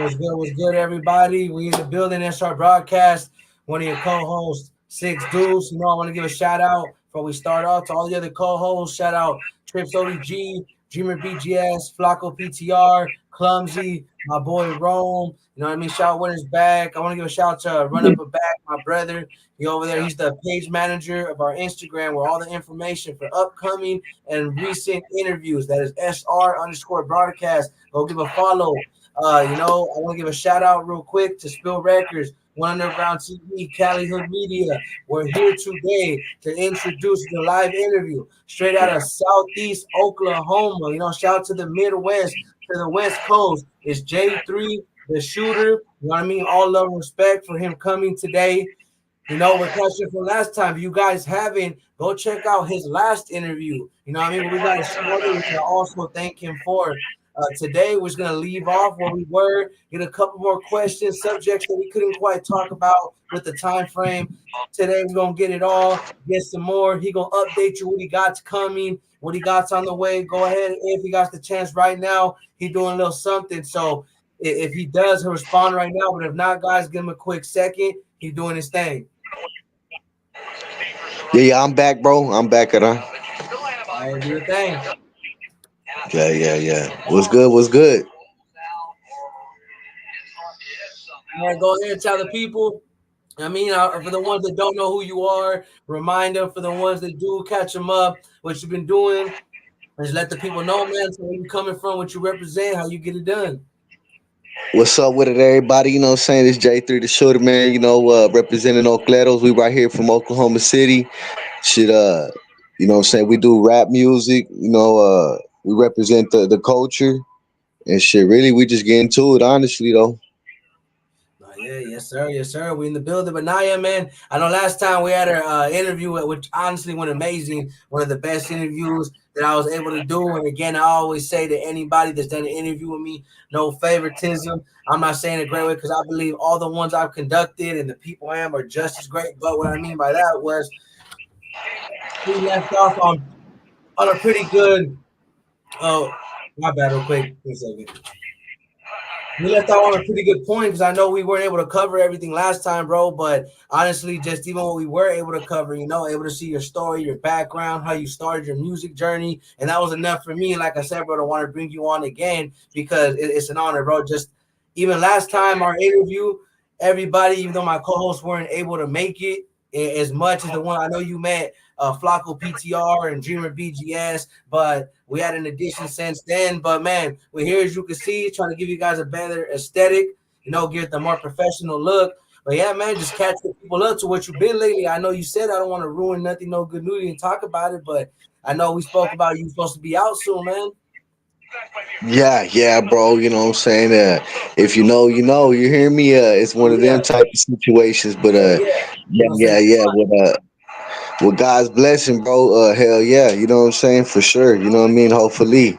What's good? What's good, everybody? We in the building. SR Broadcast. One of your co-hosts, Six Deuce. I want to give a shout out before we start off to all the other co-hosts. Shout out Trips ODG, Dreamer BGS, Flacco PTR, Clumsy, my boy Rome. You know what I mean? Shout Winners back. I want to give a shout out to Run Up a Back, my brother. He over there. He's the page manager of our Instagram, where all the information for upcoming and recent interviews. That is SR_broadcast. Go give a follow. I want to give a shout out real quick to Spill Records, One Underground TV, Cali Hood Media. We're here today to introduce the live interview straight out of Southeast Oklahoma. Shout out to the Midwest, to the West Coast. It's J3, the Shooter. You know what I mean? All love and respect for him coming today. We're catching from last time. If you guys haven't, go check out his last interview. You know what I mean? We got a story we can also thank him for. Today, we're just going to leave off where we were, get a couple more questions, subjects that we couldn't quite talk about with the time frame. Today, we're going to get it all, get some more. He going to update you what he got's coming, what he got's on the way. Go ahead. If he got the chance right now, he doing a little something. So if he does, he'll respond right now. But if not, guys, give him a quick second. He's doing his thing. Yeah, I'm back, bro. I'm back at her. All right, do your thing. Yeah. What's good? What's good? All right, go ahead and tell the people. For the ones that don't know who you are, remind them. For the ones that do, catch them up. What you've been doing, just let the people know, man. So where you coming from, what you represent, how you get it done. What's up with it, everybody? You know what I'm saying? It's J3 the Shooter, man. Representing Oakletos. We right here from Oklahoma City. Shit, you know what I'm saying? We do rap music. We represent the culture. And shit, really, we just get into it, honestly, though. Yeah, yes, sir. We in the building. But Naya, man, I know last time we had an interview, which honestly went amazing. One of the best interviews that I was able to do. And again, I always say to anybody that's done an interview with me, no favoritism. I'm not saying it a great way because I believe all the ones I've conducted and the people I am are just as great. But what I mean by that was we left off on a pretty good. Oh, my bad, real quick. 1 second. We left out on a pretty good point because I know we weren't able to cover everything last time, bro. But honestly, just even what we were able to cover, able to see your story, your background, how you started your music journey. And that was enough for me. And like I said, bro, I want to bring you on again because it's an honor, bro. Just even last time, our interview, everybody, even though my co-hosts weren't able to make it as much as the one I know you met, Flacco PTR and Dreamer BGS, but we had an addition since then. But man, we're here, as you can see, trying to give you guys a better aesthetic, get the more professional look. But yeah, man, just catch the people up to what you've been lately. I know you said I don't want to ruin nothing, no good news, and talk about it, but I know we spoke about you supposed to be out soon, man. Yeah, bro. You know what I'm saying? If you know, you know. You hear me? It's one of them type of situations. But yeah. With God's blessing, bro. Hell yeah. You know what I'm saying? For sure. You know what I mean? Hopefully.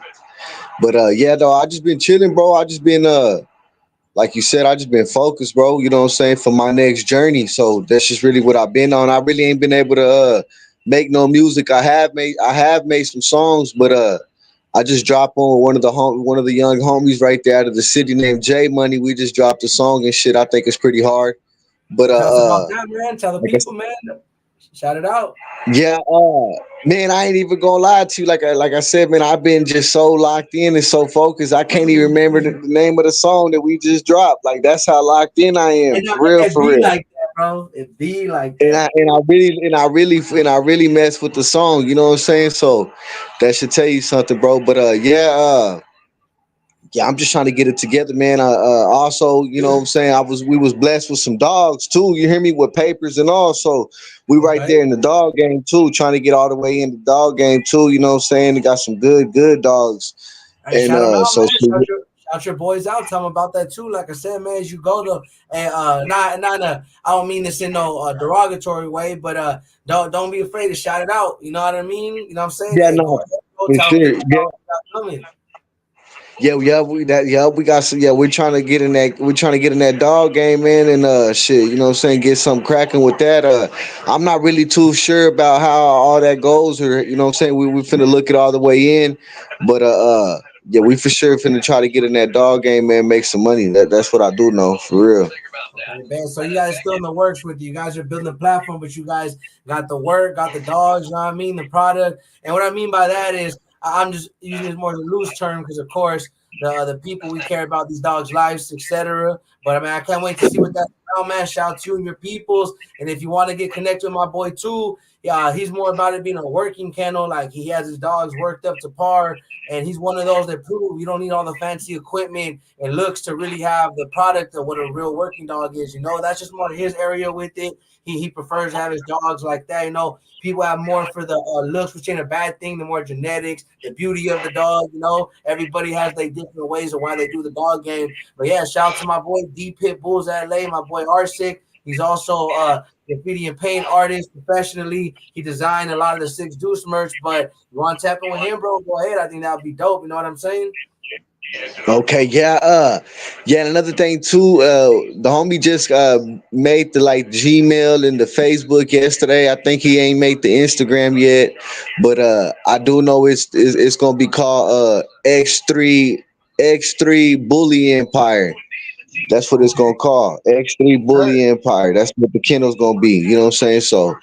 But yeah, though, I just been chilling, bro. I just been like you said, I just been focused, bro. You know what I'm saying, for my next journey. So that's just really what I've been on. I really ain't been able to make no music. I have made some songs, but I just dropped on one of the young homies right there out of the city named J Money. We just dropped a song and shit. I think it's pretty hard. But Tell us about that, man. Tell the people, man. Shout it out. Yeah, man, I ain't even gonna lie to you. Like I said, man, I've been just so locked in and so focused. I can't even remember the name of the song that we just dropped. Like that's how locked in I am. For real. Like that, bro. It be like that. And I really mess with the song. You know what I'm saying? So that should tell you something, bro. But yeah, I'm just trying to get it together, man. Also, you know what I'm saying, we was blessed with some dogs too. You hear me, with papers and all. So we right there in the dog game too, trying to get all the way in the dog game too. You know what I'm saying? They got some good dogs. Hey, and shout your boys out. Tell them about that too. Like I said, man, as you go to and I don't mean this in no derogatory way, but don't be afraid to shout it out. You know what I mean? You know what I'm saying? Yeah, hey, no, for sure. We got some. Yeah, we're trying to get in that. We're trying to get in that dog game, man, and shit. You know what I'm saying? Get something cracking with that. I'm not really too sure about how all that goes, or you know what I'm saying. We finna look it all the way in, but yeah, we for sure finna try to get in that dog game, man. Make some money. That's what I do know for real. Okay, man. So you guys still in the works with you guys are building a platform, but you guys got the work, got the dogs. You know what I mean? The product, and what I mean by that is I'm just using it more as a loose term because, of course, the people we care about these dogs' lives, etc. But I mean, I can't wait to see what that's about, man. Shout out to you and your peoples, and if you want to get connected with my boy too, yeah, he's more about it being a working kennel. Like he has his dogs worked up to par. And he's one of those that prove you don't need all the fancy equipment and looks to really have the product of what a real working dog is. You know, that's just more his area with it. He prefers to have his dogs like that. You know, people have more for the looks, which ain't a bad thing. The more genetics, the beauty of the dog. You know, everybody has their different ways of why they do the dog game. But yeah, shout out to my boy D Pit Bulls LA, my boy Arsic. He's also graffiti and paint artist professionally. He designed a lot of the Six Deuce merch, but you want to tap in with him, bro? Go ahead. I think that would be dope. You know what I'm saying? Okay, yeah, yeah. And another thing too, the homie just made the like Gmail and the Facebook yesterday. I think he ain't made the Instagram yet, but I do know it's gonna be called X3 Bully Empire. That's what it's gonna call X3 Sure. Bully Empire. That's what the kennel's gonna be. You know what I'm saying? So,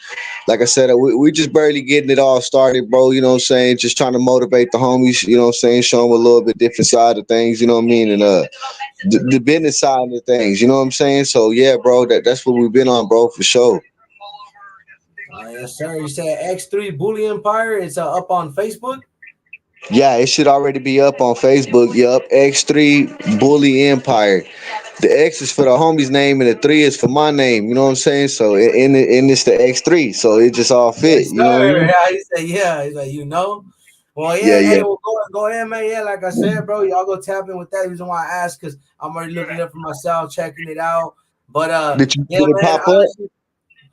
like I said, we just barely getting it all started, bro. You know what I'm saying? Just trying to motivate the homies. You know what I'm saying? Show them a little bit different side of things. You know what I mean? And the business side of things. You know what I'm saying? So yeah, bro. That's what we've been on, bro, for sure. Yes, sir. You said X3 Bully Empire. It's up on Facebook. Yeah, it should already be up on Facebook. Yup, X3 Bully Empire. The X is for the homie's name, and the three is for my name. You know what I'm saying? So, and it's the X3. So it just all fit. Yes, You know what I sir. mean? Yeah, he said, yeah. He's like, you know. Well, Yeah, yeah, yeah. hey, well, go ahead, man. Yeah, like I said, bro, y'all go tap in with that. The reason why I asked, because I'm already looking it up for myself, checking it out. But Did you yeah, did it man, pop up? honestly,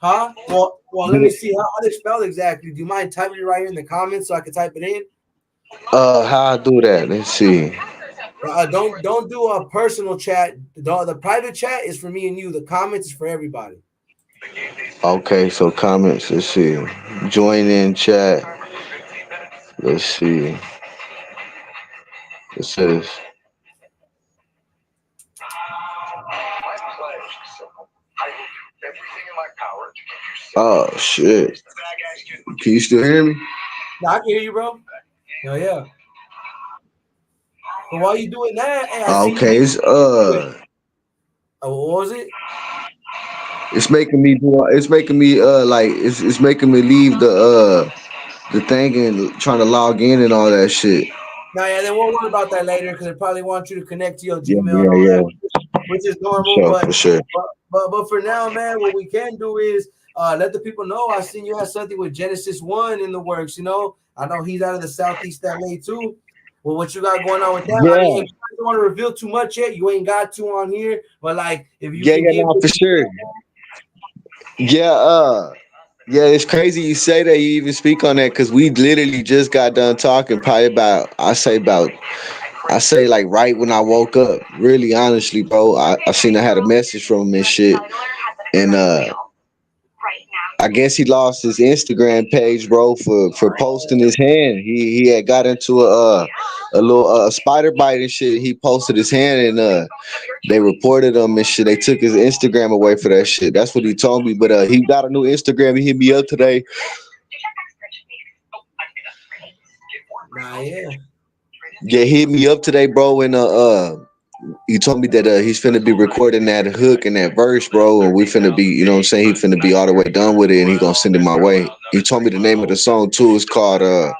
huh? Well, let Did me it, see how they spell exactly. Do you mind typing it right here in the comments so I can type it in? how I do that? Let's see. Don't do a personal chat. The private chat is for me and you. The comments is for everybody. Okay, so comments. Let's see. Join in chat. Let's see. It says, "Oh shit, can you still hear me?" Now I can hear you, bro. Oh yeah. But while you doing that, hey, I see you Okay, do. What was it? it's making me do. It's making me like it's making me leave the thing and trying to log in and all that shit. Now, yeah, then we'll worry about that later because they probably want you to connect to your Yeah, Gmail and yeah, all yeah. that, which is For normal. sure, for sure. But for now, man, what we can do is let the people know. I seen you had something with Genesis One in the works. You know, I know he's out of the Southeast LA too. Well, what you got going on with that? I mean, Yeah, if you don't want to reveal too much yet, you ain't got to on here. But like, if you yeah, can yeah. give No, the for sure. Yeah, yeah. It's crazy you say that. You even speak on that because we literally just got done talking. Probably I say like right when I woke up. Really, honestly, bro. I seen I had a message from him and shit, and I guess he lost his Instagram page, bro, for posting his hand. He had got into a little spider bite and shit. He posted his hand and they reported him and shit. They took his Instagram away for that shit. That's what he told me. But he got a new Instagram. He hit me up today. nah, yeah. Yeah, he hit me up today, bro, and he told me that he's finna be recording that hook and that verse, bro, and we finna be, you know what I'm saying? He finna be all the way done with it, and he gonna send it my way. He told me the name of the song too. It's called I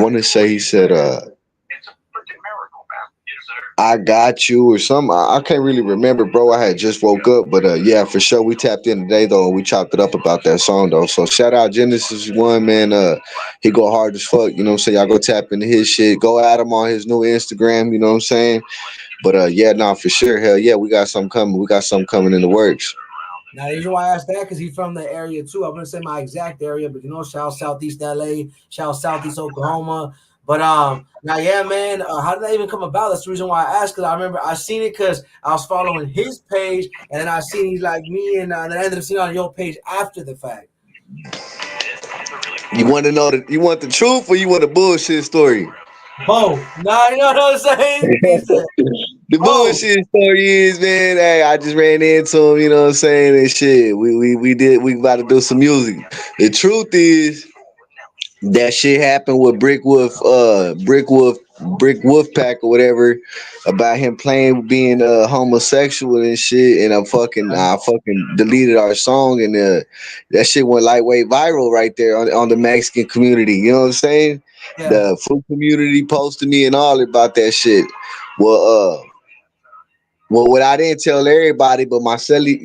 want to say he said I got you or something. I can't really remember, bro. I had just woke up, but yeah, for sure we tapped in today though, and we chopped it up about that song though. So shout out Genesis One, man. He go hard as fuck. You know what I'm saying? Y'all go tap into his shit. Go at him on his new Instagram. You know what I'm saying? But yeah, nah, for sure. Hell yeah, we got something coming. We got something coming in the works. Now, the reason why I asked that because he's from the area too. I'm gonna say my exact area, but you know, shout Southeast LA, shout Southeast Oklahoma. But now yeah, man, how did that even come about? That's the reason why I asked because I remember I seen it because I was following his page, and then I seen he's like me, and then I ended up seeing on your page after the fact. You want to know that you want the truth or you want a bullshit story? Both. Nah, you know what I'm saying? He said, The both. bullshit story is, man, hey, I just ran into him, you know what I'm saying, and shit. We about to do some music. The truth is that shit happened with Brick Wolf Pack or whatever about him playing being homosexual and shit, and I fucking deleted our song, and that shit went lightweight viral right there on the Mexican community. You know what I'm saying? Yeah, The food community posted me and all about that shit. Well, what I didn't tell everybody, but my celly,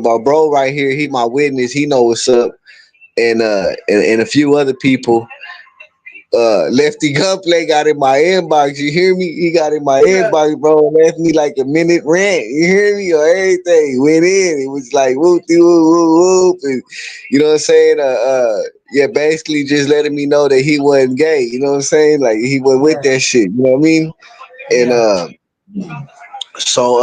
my bro right here, he my witness. He know what's up, and a few other people. Lefty Gunplay got in my inbox. You hear me? He got in my yeah, inbox, bro. Left me like a minute rant. You hear me? Or everything went in. It was like whoop de whoop whoop whoop, and you know what I'm saying? Yeah, basically just letting me know that he wasn't gay. You know what I'm saying? Like he wasn't with yeah, that shit. You know what I mean? And yeah, so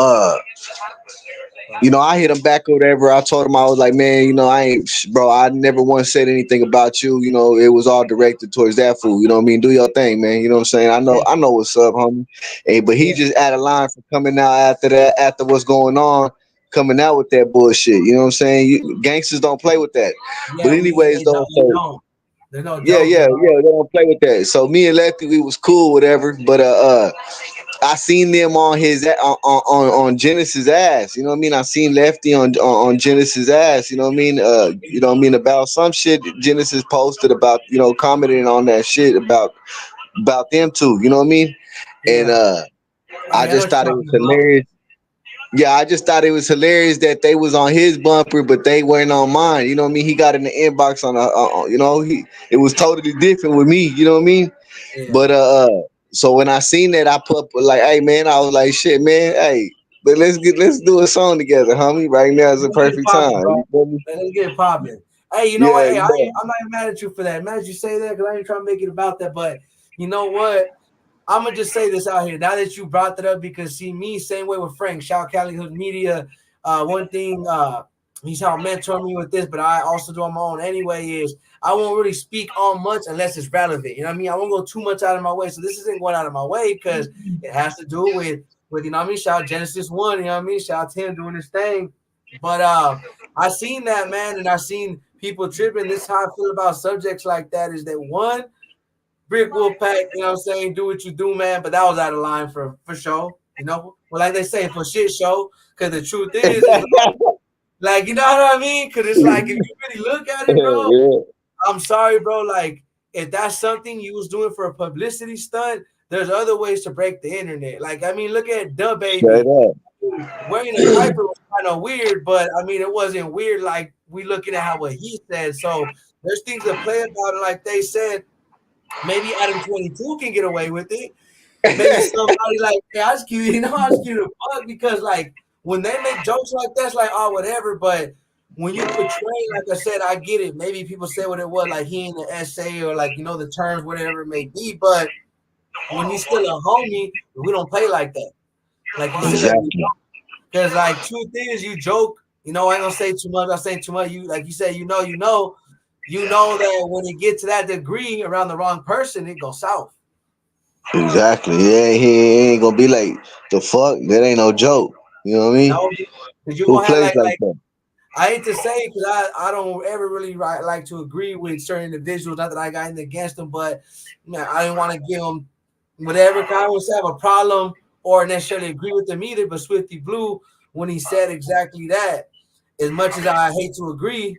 I hit him back or whatever. I told him I was like, man, I ain't, bro. I never once said anything about you. It was all directed towards that fool. You know what I mean? Do your thing, man. You know what I'm saying? yeah, I know what's up, homie. Hey, but he yeah, just added line for coming out after that, after what's going on, coming out with that bullshit. You know what I'm saying? Gangsters don't play with that. But yeah. anyways, They though, don't. You so don't. There's no yeah, jokes yeah, at yeah, all. they don't play with that. So me and Lefty, we was cool, whatever. But I seen them on on Genesis ass. You know what I mean? I seen Lefty on Genesis ass. You know what I mean? About some shit Genesis posted about, commenting on that shit about them too. You know what I mean? And Yeah. Oh I yeah, I know just what thought you're it was talking about. hilarious. Yeah, I just thought it was hilarious that they was on his bumper, but they weren't on mine. You know what I mean? He got in the inbox he it was totally different with me. You know what I mean? Yeah. But so when I seen that, I put like, hey man, I was like, shit, man, hey, but let's do a song together, homie. Right now is the Let's get it perfect time. popping, bro. You feel me? Let's get it popping. Hey, you know what? Yeah, Hey, yeah. I'm not even mad at you for that. I'm mad at you say that because I ain't trying to make it about that. But you know what? I'm gonna just say this out here now that you brought that up because see me same way with Frank. Shout Cali Hood Media. One thing he's helped mentor me with this, but I also do on my own anyway. Is I won't really speak on much unless it's relevant. You know what I mean? I won't go too much out of my way. So this isn't going out of my way because it has to do with you know what I mean. Shout out Genesis One. You know what I mean? Shout out to him doing his thing. But I seen that man, and I seen people tripping. This is how I feel about subjects like that. Is that one? Brick Wolfpack, you know what I'm saying? Do what you do, man. But that was out of line for sure. You know, well, like they say, for shit show. Because the truth is like, you know what I mean? Because it's like, if you really look at it, bro, Yeah. I'm sorry, bro. Like, if that's something you was doing for a publicity stunt, there's other ways to break the internet. Like, I mean, look at Da Straight Baby. up. Wearing a diaper was kind of weird, but I mean, it wasn't weird like we looking at how what he said. So there's things to play about it, like they said. Maybe Adam 22 can get away with it. Maybe somebody like, hey, I just keep, you know, I just keep it a bug because like when they make jokes like that, it's like, oh, whatever. But when you portray, like I said, I get it. Maybe people say what it was, like he in the essay or like, you know, the terms, whatever it may be. But when you still a homie, we don't play like that. Like you said, Exactly. because like truth is you joke, you know, I ain't gonna say too much, I'm saying too much. You like you said, you know that when it gets to that degree around the wrong person, it goes south. Exactly. Yeah, he ain't gonna be like the fuck. That ain't no joke. You know what I mean? No, because you Who gonna have plays like like that? I hate to say because I don't ever really like to agree with certain individuals. Not that I got anything against them, but man, I didn't want to give them whatever. I would have a problem or necessarily agree with them either. But Swifty Blue, when he said exactly that, as much as I hate to agree,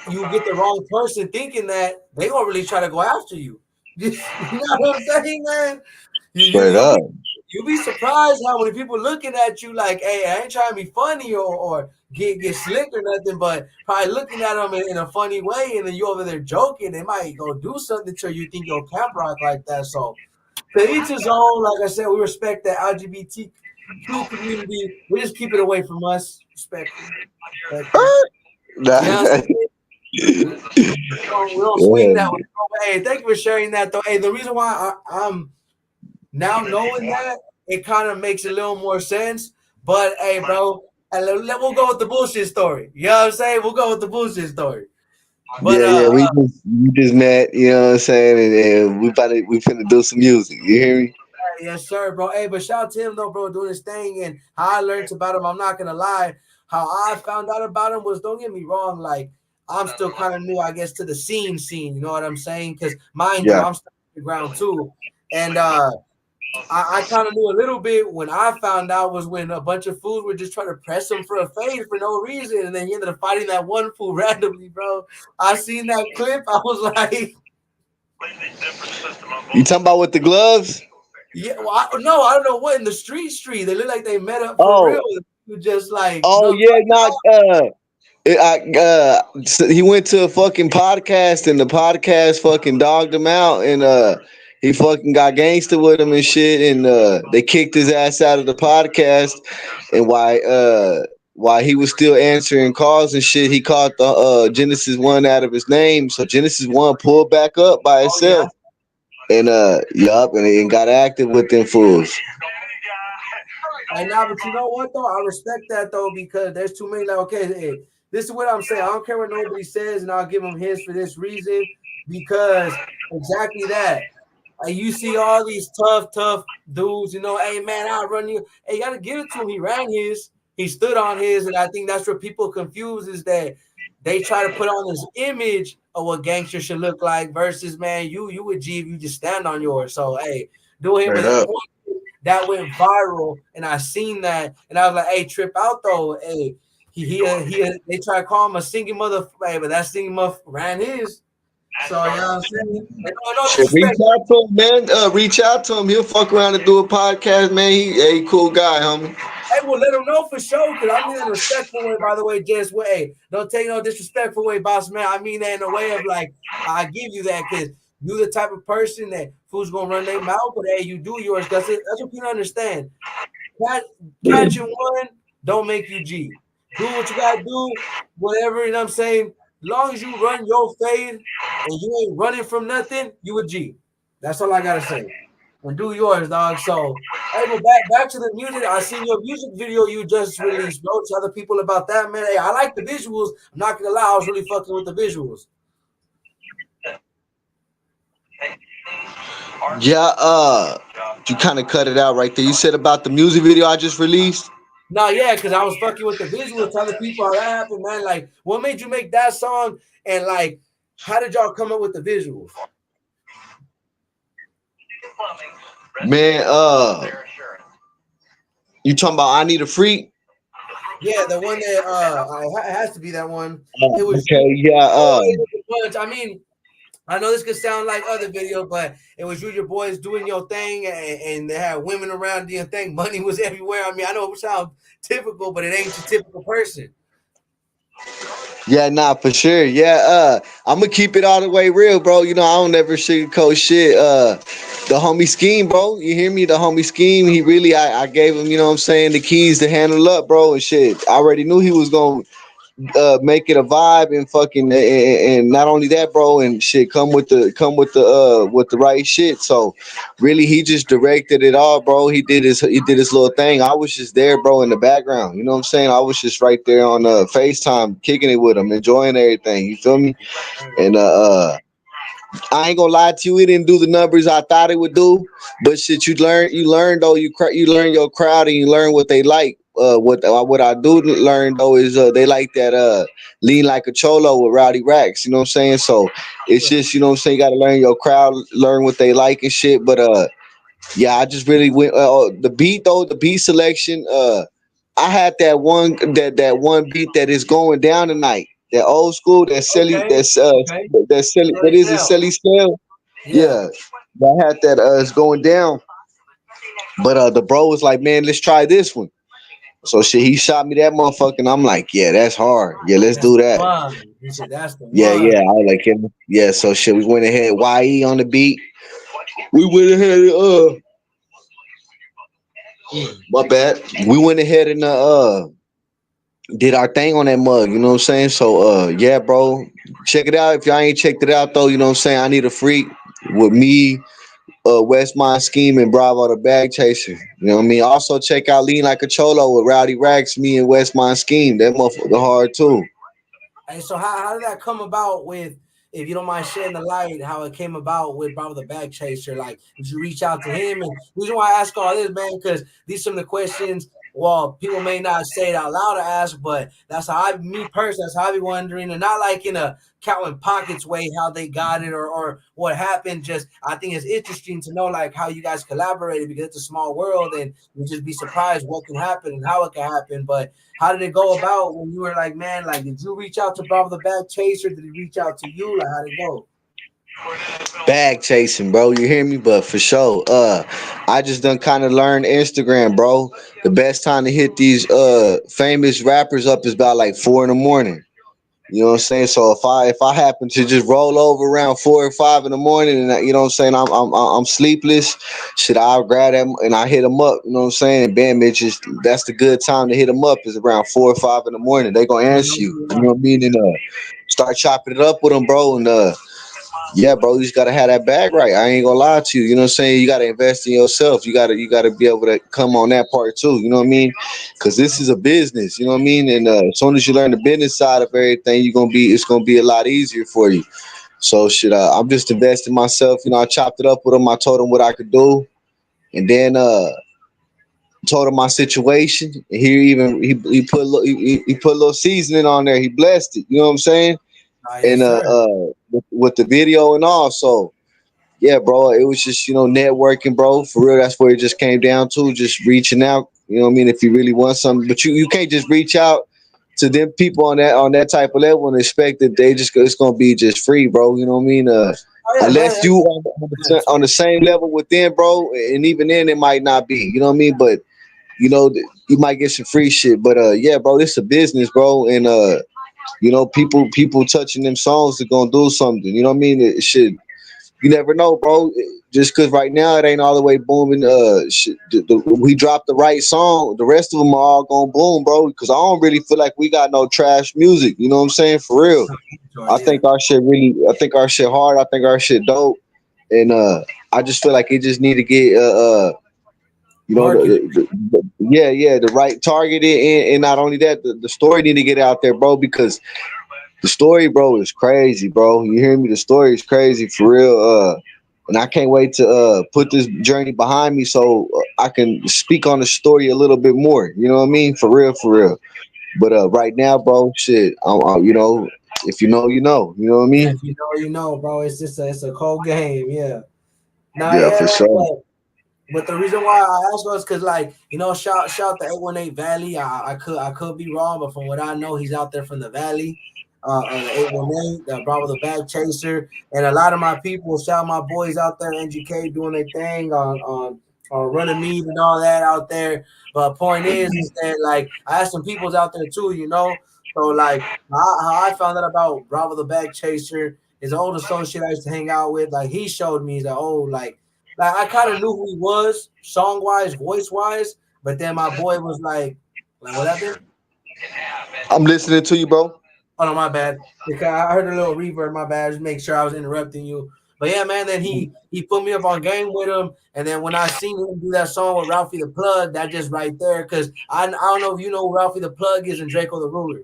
you get the wrong person thinking that they gonna really try to go after you. You know what I'm saying, man? You you Straight you'll up. be you'll be surprised how many people looking at you like, hey, I ain't trying to be funny or get slick or nothing, but probably looking at them in a funny way, and then you over there joking, they might go do something to you think you'll camp rock like that. So to each his own. Like I said, we respect the LGBTQ community. We just keep it away from us, respectfully. Respectfully. You know what I'm Nah. saying? We don't swing that Yeah. way. Bro. Hey, thank you for sharing that though. Hey, the reason why I'm now knowing that, it kind of makes a little more sense. But hey, bro, we'll go with the bullshit story. You know what I'm saying? We'll go with the bullshit story. But we just met, you know what I'm saying, and we finna do some music. You hear me? yes, sir, bro. Hey, but shout out to him though, bro, doing his thing and how I learned about him. I'm not gonna lie. How I found out about him was, don't get me wrong, like I'm still kind of new, I guess, to the scene. You know what I'm saying? Because mind you, Yeah. I'm still on the ground too, and I kind of knew a little bit when I found out was when a bunch of fools were just trying to press him for a fade for no reason, and then he ended up fighting that one fool randomly, bro. I seen that clip. I was like, You talking about with the gloves? yeah, well, no, I don't know what in the street. They look like they met up for Oh, real. Just like, you know oh what I'm yeah, talking not about? he went to a fucking podcast and the podcast fucking dogged him out and he fucking got gangster with him and shit and they kicked his ass out of the podcast and why he was still answering calls and shit, he called the Genesis One out of his name, so Genesis One pulled back up by Oh yeah. itself and yup, and got active with them fools. And now, but you know what though? I respect that though because there's too many. Like, okay, hey, this is what I'm saying. I don't care what nobody says, and I'll give them his for this reason because exactly that. You see all these tough dudes, you know, hey man, I run you. Hey, you gotta give it to him. He ran his, he stood on his, and I think that's where people confuse is that they try to put on this image of what gangster should look like versus man, you would G if you just stand on yours. So hey, do him Straight with his up. point that went viral, and I seen that, and I was like, hey, trip out though, hey. They try to call him a singing mother, hey, but that singing mother ran his. So you know what I'm saying? And no Shit, reach disrespect. out to him, man. Reach out to him. He'll fuck around and do a podcast, man. He cool guy, homie. Hey, well, let them know for sure, because I mean that in a respectful way, by the way, just way. Hey, don't take no disrespectful way, boss man. I mean that in a way of like, I give you that because you the type of person that who's gonna run their mouth, but hey, you do yours. That's what people understand. Catch, catching one don't make you G. Do what you gotta do, whatever, you know what I'm saying? Long as you run your fade and you ain't running from nothing, you a G. That's all I gotta say. And do yours, dog. So, hey, but back to the music. I seen your music video you just released, bro. Tell other people about that, man. Hey, I like the visuals. I'm not gonna lie, I was really fucking with the visuals. Yeah, you kind of cut it out right there. You said about the music video I just released. No, yeah, because I was fucking with the visuals, telling people how that happened, man. Like, what made you make that song? And like, how did y'all come up with the visuals? Man, you talking about I Need a Freak? Yeah, the one that it has to be that one. It was Okay, yeah, oh, it was a bunch. I mean, I know this could sound like other videos, but it was you, your boys doing your thing, and they had women around doing your thing. Money was everywhere. I mean, I know it sounds typical, but it ain't your typical person. yeah, nah, for sure. Yeah, I'm gonna keep it all the way real, bro. You know, I don't ever sugarcoat shit. The homie Scheme, bro. You hear me? The homie Scheme. He really, I gave him, you know what I'm saying, the keys to handle up, bro, and shit. I already knew he was gonna make it a vibe and fucking and not only that, bro, and shit come with the right shit. So really, he just directed it all, bro. He did his little thing. I was just there, bro, in the background. You know what I'm saying? I was just right there on FaceTime, kicking it with him, enjoying everything. You feel me? And I ain't gonna lie to you, it didn't do the numbers I thought it would do. But shit, you learn though. You learn your crowd and you learn what they like. What I do learn though is they like that lean like a cholo with Rowdy Racks. You know what I'm saying? So it's just you know what I'm saying. You got to learn your crowd, learn what they like and shit. But yeah, I just really went the beat though. The beat selection. I had that one beat that is going down tonight. That old school, that silly, Okay, okay. that silly. What Silly is it? Cell. Silly style. Yeah. Yeah, I had that. It's going down. But the bro was like, man, let's try this one. So shit, he shot me that motherfucker, and I'm like, yeah, that's hard. Yeah, let's That's do the that. one. He said that's the Yeah, one. yeah. I was like, yeah. So shit, we went ahead. Ye on the beat. We went ahead and my bad. We went ahead and did our thing on that mug, you know what I'm saying? So yeah, bro. Check it out. If y'all ain't checked it out though, you know what I'm saying? I Need a Freak with me, West Mind Scheme and Bravo the Bag Chaser. You know what I mean? Also check out Lean Like a Cholo with Rowdy Racks, me and West Mind Scheme. That motherfucker hard too. Hey, so how did that come about with, if you don't mind sharing the light, how it came about with Bravo the Bag Chaser? Like, did you reach out to him? And the reason why I ask all this, man, because these some of the questions, well, people may not say it out loud to ask, but that's how me personally, that's how I be wondering, and not like in a counting pockets way how they got it or what happened. Just I think it's interesting to know like how you guys collaborated because it's a small world and you just be surprised what can happen and how it can happen. But how did it go about when you were like, man, like, did you reach out to Bravo the Bag Chaser? Did he reach out to you? Like, how did it go? Bag chasing, bro. You hear me? But for sure, I just done kind of learned Instagram, bro. The best time to hit these famous rappers up is about like 4 in the morning. You know what I'm saying? So if I happen to just roll over around 4 or 5 in the morning, and you know what I'm saying, I'm sleepless, shit, I'll grab them and I hit them up. You know what I'm saying? And bam, it just that's the good time to hit them up is around 4 or 5 in the morning. They gonna You answer know, you. You yeah. know what I mean? And start chopping it up with them, bro. And yeah, bro, you just gotta have that bag right. I ain't gonna lie to you. You know what I'm saying? You gotta invest in yourself. You gotta be able to come on that part too. You know what I mean? Because this is a business. You know what I mean? And as soon as you learn the business side of everything, it's gonna be a lot easier for you. So shit, I'm just investing myself. You know, I chopped it up with him. I told him what I could do, and then told him my situation. He put he put a little seasoning on there. He blessed it. You know what I'm saying? And Yes, sir. with the video and all. So yeah, bro, it was just, networking, bro. For real, that's where it just came down to, just reaching out. You know what I mean? If you really want something, but you can't just reach out to them people on that type of level and expect that it's gonna be just free, bro. You know what I mean? Oh yeah, man. Unless you on the same level with them, bro, and even then it might not be. You know what I mean? But you might get some free shit. But yeah, bro, this is a business, bro, and people touching them songs are gonna do something. You know what I mean? It should. You never know, bro. Just because right now it ain't all the way booming. We dropped the right song. The rest of them are all gonna boom, bro. Because I don't really feel like we got no trash music. You know what I'm saying? For real. Sure, yeah. I think our shit hard. I think our shit dope. And I just feel like it just need to get Market. yeah, the right targeted, and not only that, the story need to get out there, bro. Because the story, bro, is crazy, bro. You hear me? The story is crazy for real. And I can't wait to put this journey behind me so I can speak on the story a little bit more. You know what I mean? For real, for real. But right now, bro, shit, if you know, you know. You know what I Yeah, mean? if you know, you know, bro. It's just it's a cold game. Yeah. Nah, Yeah, yeah, for man. sure. But the reason why I asked was because, like, shout the 818 Valley. I could be wrong, but from what I know, he's out there from the Valley, the 818, the Bravo the Bag Chaser, and a lot of my people shout my boys out there, NGK doing their thing on running meat and all that out there. But point is that like I asked some people's out there too, you know. So like how I found out about Bravo the Bag Chaser is an old associate I used to hang out with. Like he showed me that like I kind of knew who he was, song wise, voice wise, but then my boy was like what happened? I'm listening to you, bro. Oh no, my bad. Because I heard a little reverb. My bad. Just make sure I was interrupting you. But yeah, man. Then he put me up on game with him, and then when I seen him do that song with Ralphie the Plug, that just right there. Because I don't know if you know who Ralphie the Plug is and Draco the Ruler.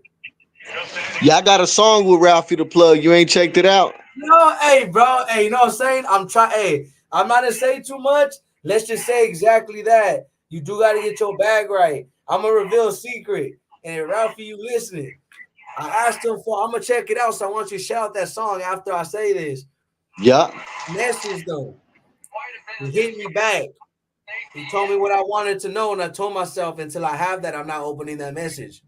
Yeah, I got a song with Ralphie the Plug. You ain't checked it out? No, hey, bro. Hey, you know what I'm saying? I'm trying. Hey, I'm not gonna say too much. Let's just say exactly that. You do got to get your bag right. I'm gonna reveal a secret. And Ralphie, you listening? I asked him for. I'm gonna check it out. So I want you to shout that song after I say this. Yeah. Message though. He hit me back. He told me what I wanted to know, and I told myself until I have that, I'm not opening that message.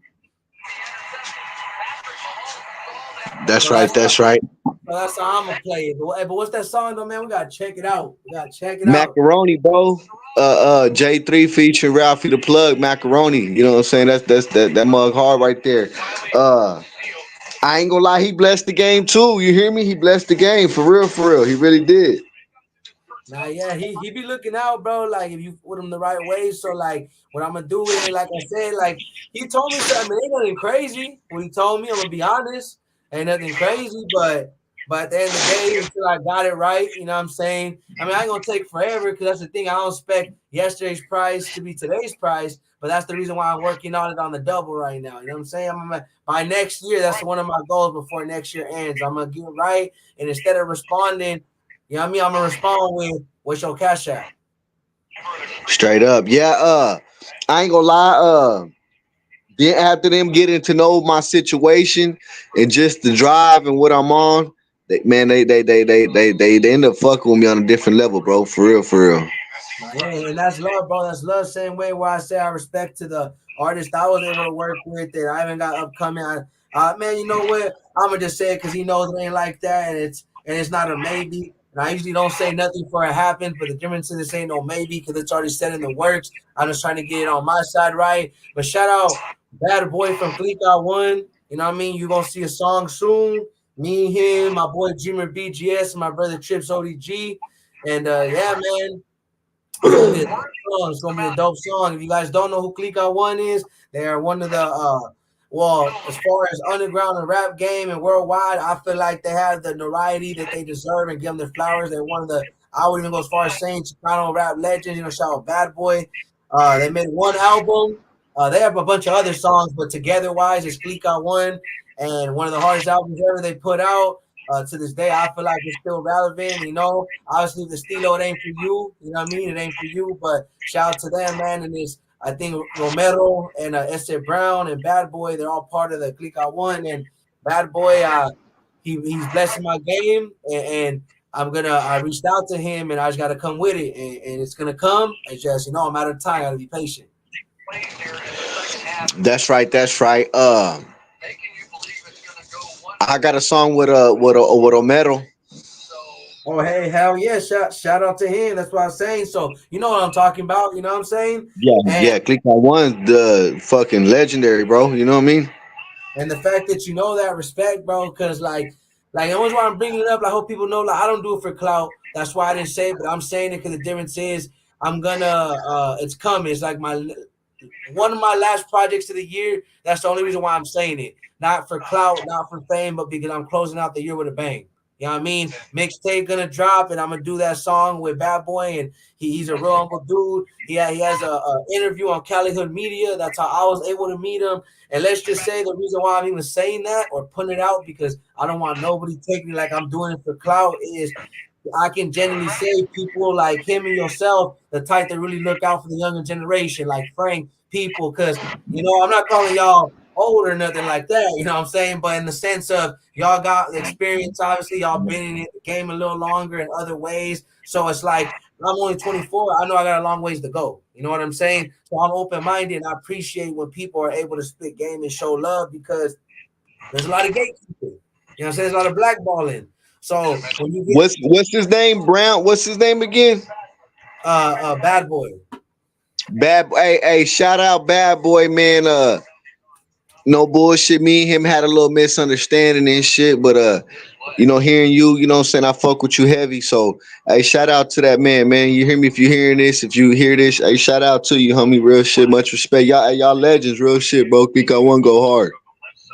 That's So right. That's right. that's how I'm gonna play it. But what's that song though, man? We gotta check it out. We gotta check it out. Macaroni, bro. J3 featuring Ralphie the Plug, Macaroni. You know what I'm saying? That mug hard right there. Uh, I ain't gonna lie, he blessed the game too. You hear me? He blessed the game for real, for real. He really did. Nah, yeah, he be looking out, bro. Like if you put him the right way. So like what I'm gonna do is like I said, like he told me something. Ain't nothing crazy. What he told me, I'm gonna be honest. Ain't nothing crazy, but But at the end of the day, until I got it right, you know what I'm saying? I mean, I ain't gonna take forever because that's the thing. I don't expect yesterday's price to be today's price, but that's the reason why I'm working on it on the double right now. You know what I'm saying? By next year, that's one of my goals before next year ends. I'm gonna get it right, and instead of responding, you know what I mean, I'm gonna respond with "What's your cash app?" Straight up. Yeah, I ain't gonna lie, then after them getting to know my situation and just the drive and what I'm on, they end up fucking with me on a different level, bro. For real, for real. Yeah, and that's love, bro. That's love. Same way where I say I respect to the artist I was able to work with that I even got upcoming. Man, you know what? I'm gonna just say it because he knows it ain't like that, and it's not a maybe. And I usually don't say nothing before it happens, but the difference is this ain't no maybe because it's already set in the works. I'm just trying to get it on my side right. But shout out Bad Boy from Click Out One. You know what I mean? You're gonna see a song soon. Me, him, my boy Jimmer BGS, and my brother Trips ODG. And yeah, man. It's gonna be a dope song. It's gonna be a dope song. If you guys don't know who Klika One is, they are one of the well, as far as underground and rap game and worldwide, I feel like they have the notoriety that they deserve and give them their flowers. They're one of the I would even go as far as saying Chicano rap legends, you know, shout out Bad Boy. They made one album. They have a bunch of other songs, but together wise, it's Klika One and one of the hardest albums ever they put out. To this day, I feel like it's still relevant. You know, obviously the Stilo, it ain't for you. You know what I mean? It ain't for you. But shout out to them, man. And it's I think Romero and S.A. Brown and Bad Boy, they're all part of the Click I One. And Bad Boy, he's blessing my game, and I reached out to him, and I just got to come with it, and it's gonna come. It's just I'm out of time. I gotta be patient. That's right. That's right. I got a song with Omero. Oh, hey, hell yeah. Shout out to him. That's what I'm saying. So, you know what I'm talking about. You know what I'm saying? Yeah, And yeah. Click on one, the fucking legendary, bro. You know what I mean? and the fact that you know that respect, bro, because like, the reason why I'm bringing it up, I hope people know, like, I don't do it for clout. That's why I didn't say it, but I'm saying it because the difference is I'm gonna, it's coming. It's like one of my last projects of the year. That's the only reason why I'm saying it. Not for clout, not for fame, but because I'm closing out the year with a bang. You know what I mean? Mixtape gonna drop, and I'm gonna do that song with Bad Boy, and he's a real humble dude. He has a interview on Cali Hood Media. That's how I was able to meet him. And let's just say the reason why I'm even saying that or putting it out because I don't want nobody taking it like I'm doing it for clout is I can genuinely say people like him and yourself, the type that really look out for the younger generation, like Frank, people, because I'm not calling y'all old or nothing like that, you know what I'm saying? But in the sense of y'all got the experience, obviously, y'all been in the game a little longer in other ways. So it's like I'm only 24. I know I got a long ways to go. You know what I'm saying? So I'm open-minded and I appreciate when people are able to spit game and show love because there's a lot of gatekeeping. You know what I'm saying? There's a lot of blackballing. So when you get What's his name? Brown. What's his name again? Bad Boy. Bad. Hey, shout out Bad Boy, man. No bullshit. Me and him had a little misunderstanding and shit, but hearing you, you know what I'm saying, I fuck with you heavy. So hey, shout out to that man. You hear me? If you hearing this, if you hear this, hey, shout out to you, homie. Real shit, much respect. Y'all legends, real shit, bro. Think I one go hard.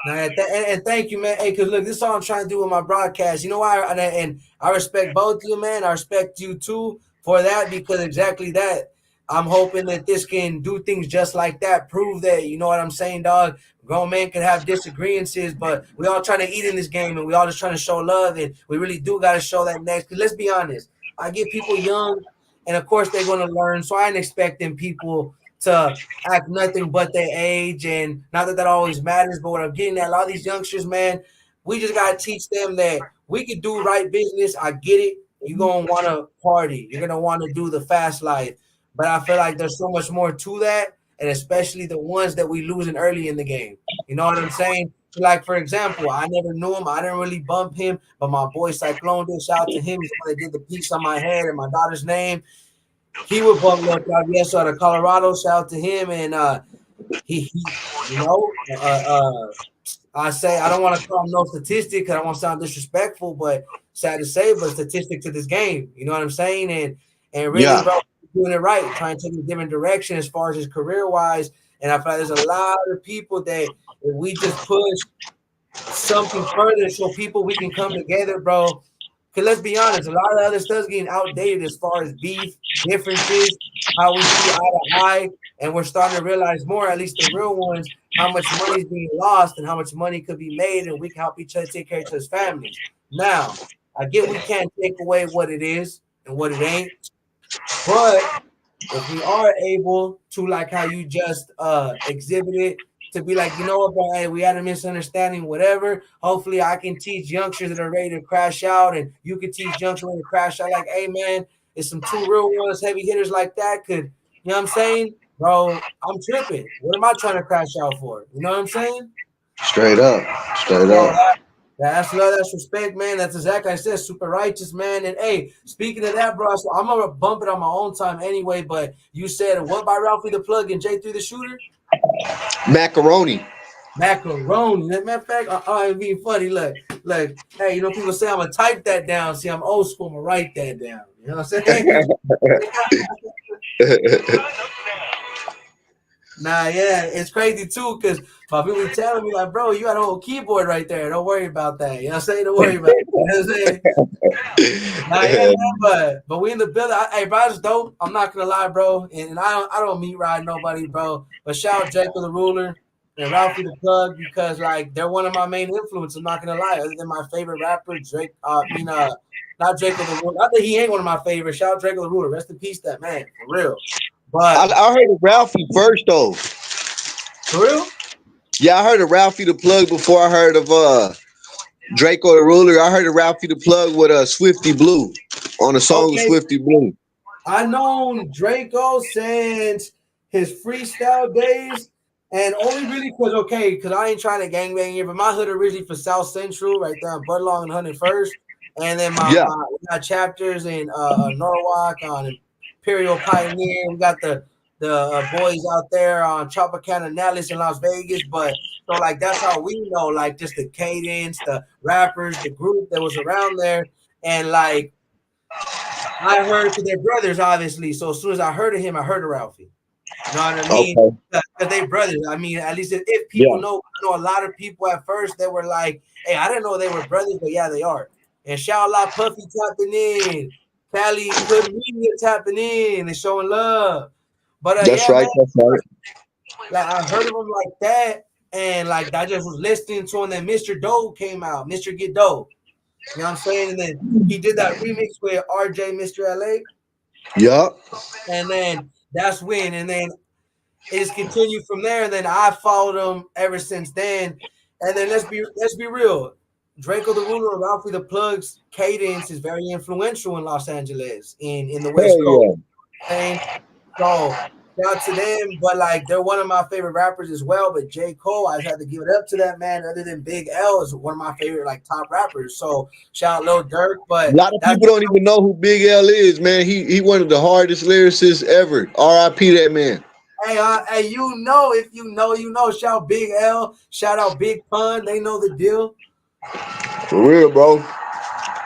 Nah, and thank you, man. Hey, because look, this is all I'm trying to do with my broadcast. You know why? And I respect both of you, man. I respect you too for that because exactly that. I'm hoping that this can do things just like that. Prove that, you know what I'm saying, dog? Grown men can have disagreements, but we all trying to eat in this game and we all just trying to show love. And we really do got to show that next. Because let's be honest, I get people young, and of course they're going to learn. So I ain't expecting people to act nothing but their age, and not that that always matters. But what I'm getting at, a lot of these youngsters, man, we just gotta teach them that we can do right business. I get it. You're gonna want to party. You're gonna want to do the fast life. But I feel like there's so much more to that, and especially the ones that we losing early in the game. You know what I'm saying? So like for example, I never knew him. I didn't really bump him, but my boy Cyclone did. Shout out to him. He's the one that did the piece on my head and my daughter's name. He would bump Lil Travieso out of Colorado. Shout out to him. And he I say I don't want to call him no statistic because I don't want to sound disrespectful, but sad to say, but statistic to this game. You know what I'm saying? And really, Yeah. bro, doing it right, trying to take a different direction as far as his career wise. And I feel like there's a lot of people that if we just push something further so people we can come together, bro. Because let's be honest, a lot of other stuff's getting outdated as far as beef, differences, how we see eye to eye, and we're starting to realize more, at least the real ones, how much money is being lost and how much money could be made, and we can help each other take care of each other's families. Now, I get we can't take away what it is and what it ain't, but if we are able to, like how you just exhibited, to be like, you know what, bro, hey, we had a misunderstanding, whatever. Hopefully I can teach youngsters that are ready to crash out, and you can teach youngsters ready to crash out, like, hey man, it's some two real ones, heavy hitters like that could, you know what I'm saying? Bro, I'm tripping. What am I trying to crash out for? You know what I'm saying? Straight up, straight So up. that's love, that's respect, man. That's exactly like I said, super righteous, man. And hey, speaking of that, bro, so I'm gonna bump it on my own time anyway. But you said what by Ralphie the Plug and J3 the Shooter? Macaroni. Macaroni. Matter of fact, I ain't being funny. Look, hey, you know, people say I'm gonna type that down. See, I'm old school, I'm gonna write that down. You know what I'm saying? Nah, yeah, it's crazy too, because my people be telling me, like, bro, you got a whole keyboard right there. Don't worry about that. You know what I'm saying? Don't worry about it. You know what I'm saying? Nah, yeah, man, but we in the building. Hey, bro, it's dope. I'm not gonna lie, bro. And I don't meet ride nobody, bro. But shout out Jacob the Ruler and Ralphie the Plug, because like they're one of my main influences. I'm not gonna lie. Other than my favorite rapper, Drake. Not Jacob the Ruler. I think he ain't one of my favorites. Shout out Jacob the Ruler. Rest in peace, that man, for real. I, But I heard of Ralphie first though. for real, Yeah, I heard of Ralphie the Plug before I heard of Draco the Ruler. I heard of Ralphie the Plug with Swifty Blue on the song of okay. Swifty Blue. I known Draco since his freestyle days, and only really because I ain't trying to gangbang here, but my hood originally for South Central, right there on Budlong and 101st, and then my Yeah, my we got chapters in Norwalk on Imperial Pioneer. We got the boys out there on Tropicana Nellis in Las Vegas, but so like that's how we know, like just the cadence, the rappers, the group that was around there, and like I heard because they're brothers, obviously. So as soon as I heard of him, I heard of Ralphie. You know what I mean? okay. Because they brothers. I mean, at least if people Yeah, know, I know a lot of people at first that were like, "Hey, I didn't know they were brothers," but yeah, they are. And shout out Puffy tapping in, Cali Hood Media tapping in and showing love. But that's yeah, man, right. That's right. like I heard of him like that, and like I just was listening to him. Then Mr. Doe came out, Mr. Get Doe. You know what I'm saying? And then he did that remix with RJ, Mr. LA. Yup. And then that's when, and then it's continued from there. And then I followed him ever since then. And then let's be real. Draco the Ruler and Ralphie the Plug's cadence is very influential in Los Angeles, in the West Hell Coast. yeah. And so shout out to them, but like they're one of my favorite rappers as well. But J. Cole, I just had to give it up to that man. Other than Big L, is one of my favorite like top rappers. So shout out Lil Durk, A but lot of that's people don't even know who Big L is, man. He one of the hardest lyricists ever. R.I.P. that man. hey, you know, if you know, you know. Shout Big L, shout out Big Pun. They know the deal. For real, bro.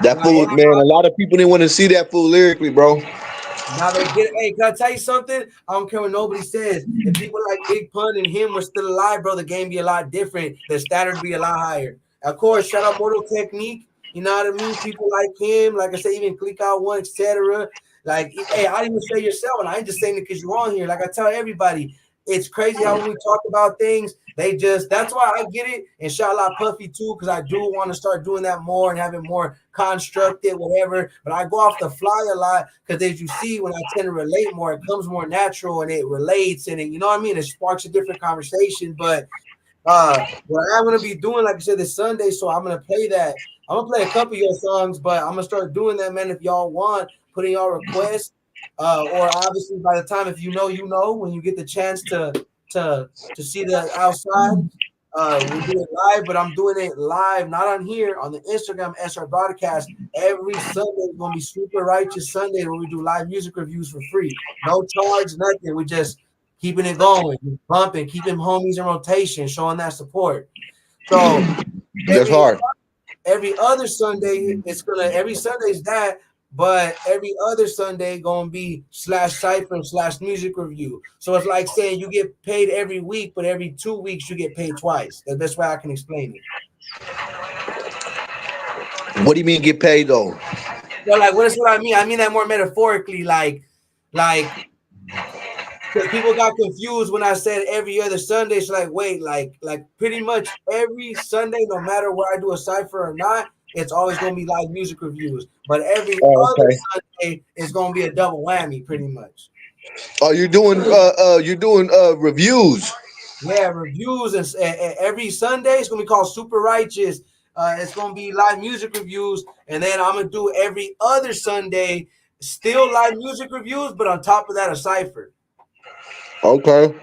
That Now, yeah, fool, man. A lot of people didn't want to see that fool lyrically, bro. now they get it. Hey, can I tell you something? I don't care what nobody says. If people like Big Pun and him were still alive, bro, the game be a lot different. The standard would be a lot higher. Of course, shout out Mortal Technique. You know what I mean? People like him, like I say, even Click Out One, etc. Like, hey, I didn't even say yourself, and I ain't just saying it because you're on here. Like I tell everybody, it's crazy how when we talk about things, they just that's why I get it. And shout out Puffy too, because I do want to start doing that more and having more constructed, whatever. But I go off the fly a lot because as you see, when I tend to relate more, it comes more natural and it relates and it, you know what I mean? It sparks a different conversation. But what I'm gonna be doing, like I said, this Sunday, so I'm gonna play that. I'm gonna play a couple of your songs, but I'm gonna start doing that, man. If y'all want, putting y'all requests, or obviously by the time if you know, you know, when you get the chance to see the outside, we'll do it live. But I'm doing it live, not on here, on the Instagram SR broadcast. Every Sunday is gonna be Super Righteous Sunday where we do live music reviews for free, no charge, nothing. We just keeping it going, bumping, keeping homies in rotation, showing that support. So That's every hard. every other Sunday, it's gonna every Sunday's that, but every other Sunday gonna be slash cipher slash music review. So it's like saying you get paid every week, but every 2 weeks you get paid twice. That's the best way I can explain it. What do you mean get paid though? Well, like, what is what I mean? I mean that more metaphorically, like, because people got confused when I said every other Sunday. So like, wait, like pretty much every Sunday, no matter where I do a cipher or not, it's always gonna be live music reviews. But every Oh, other okay. Sunday is gonna be a double whammy, pretty much. Oh, you're doing reviews. Yeah, reviews and every Sunday it's gonna be called Super Righteous. It's gonna be live music reviews, and then I'm gonna do every other Sunday still live music reviews, but on top of that, a cipher. Okay.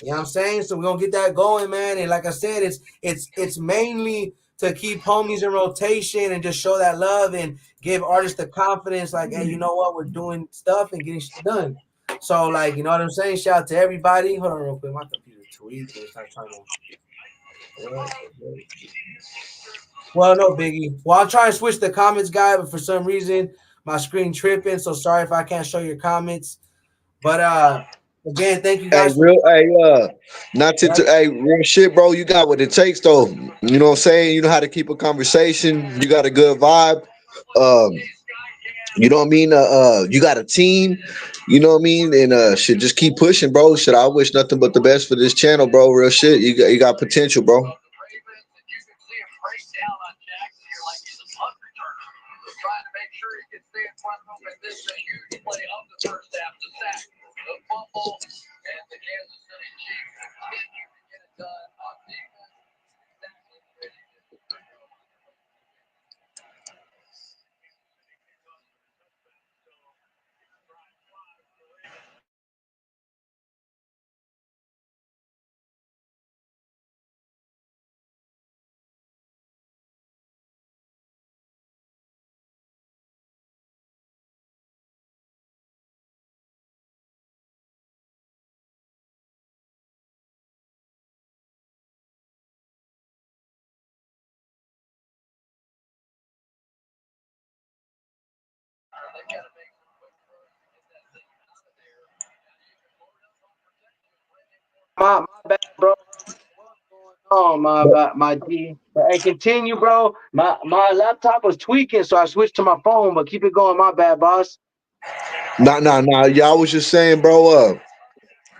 You know what I'm saying? So we're gonna get that going, man. And like I said, it's mainly to keep homies in rotation and just show that love and give artists the confidence, like, hey, you know what, we're doing stuff and getting shit done. So like, you know what I'm saying? Shout out to everybody. Hold on real quick, my computer tweaking. It's not trying to what? Well, no biggie. Well, I'm trying to switch the comments guy, but for some reason my screen tripping. So sorry if I can't show your comments. But again, thank you Hey, guys for real, hey, not to, yep. hey, real shit, bro. You got what it takes, though. You know what I'm saying? You know how to keep a conversation. You got a good vibe. Um, you know what I mean? You got a team. You know what I mean? And shit, just keep pushing, bro. Shit, I wish nothing but the best for this channel, bro. Real shit. You got potential, bro. My bad, bro. What's going on, my G? But hey, continue, bro. My laptop was tweaking, so I switched to my phone. But keep it going. My bad, boss. Nah. Yeah, I was just saying, bro.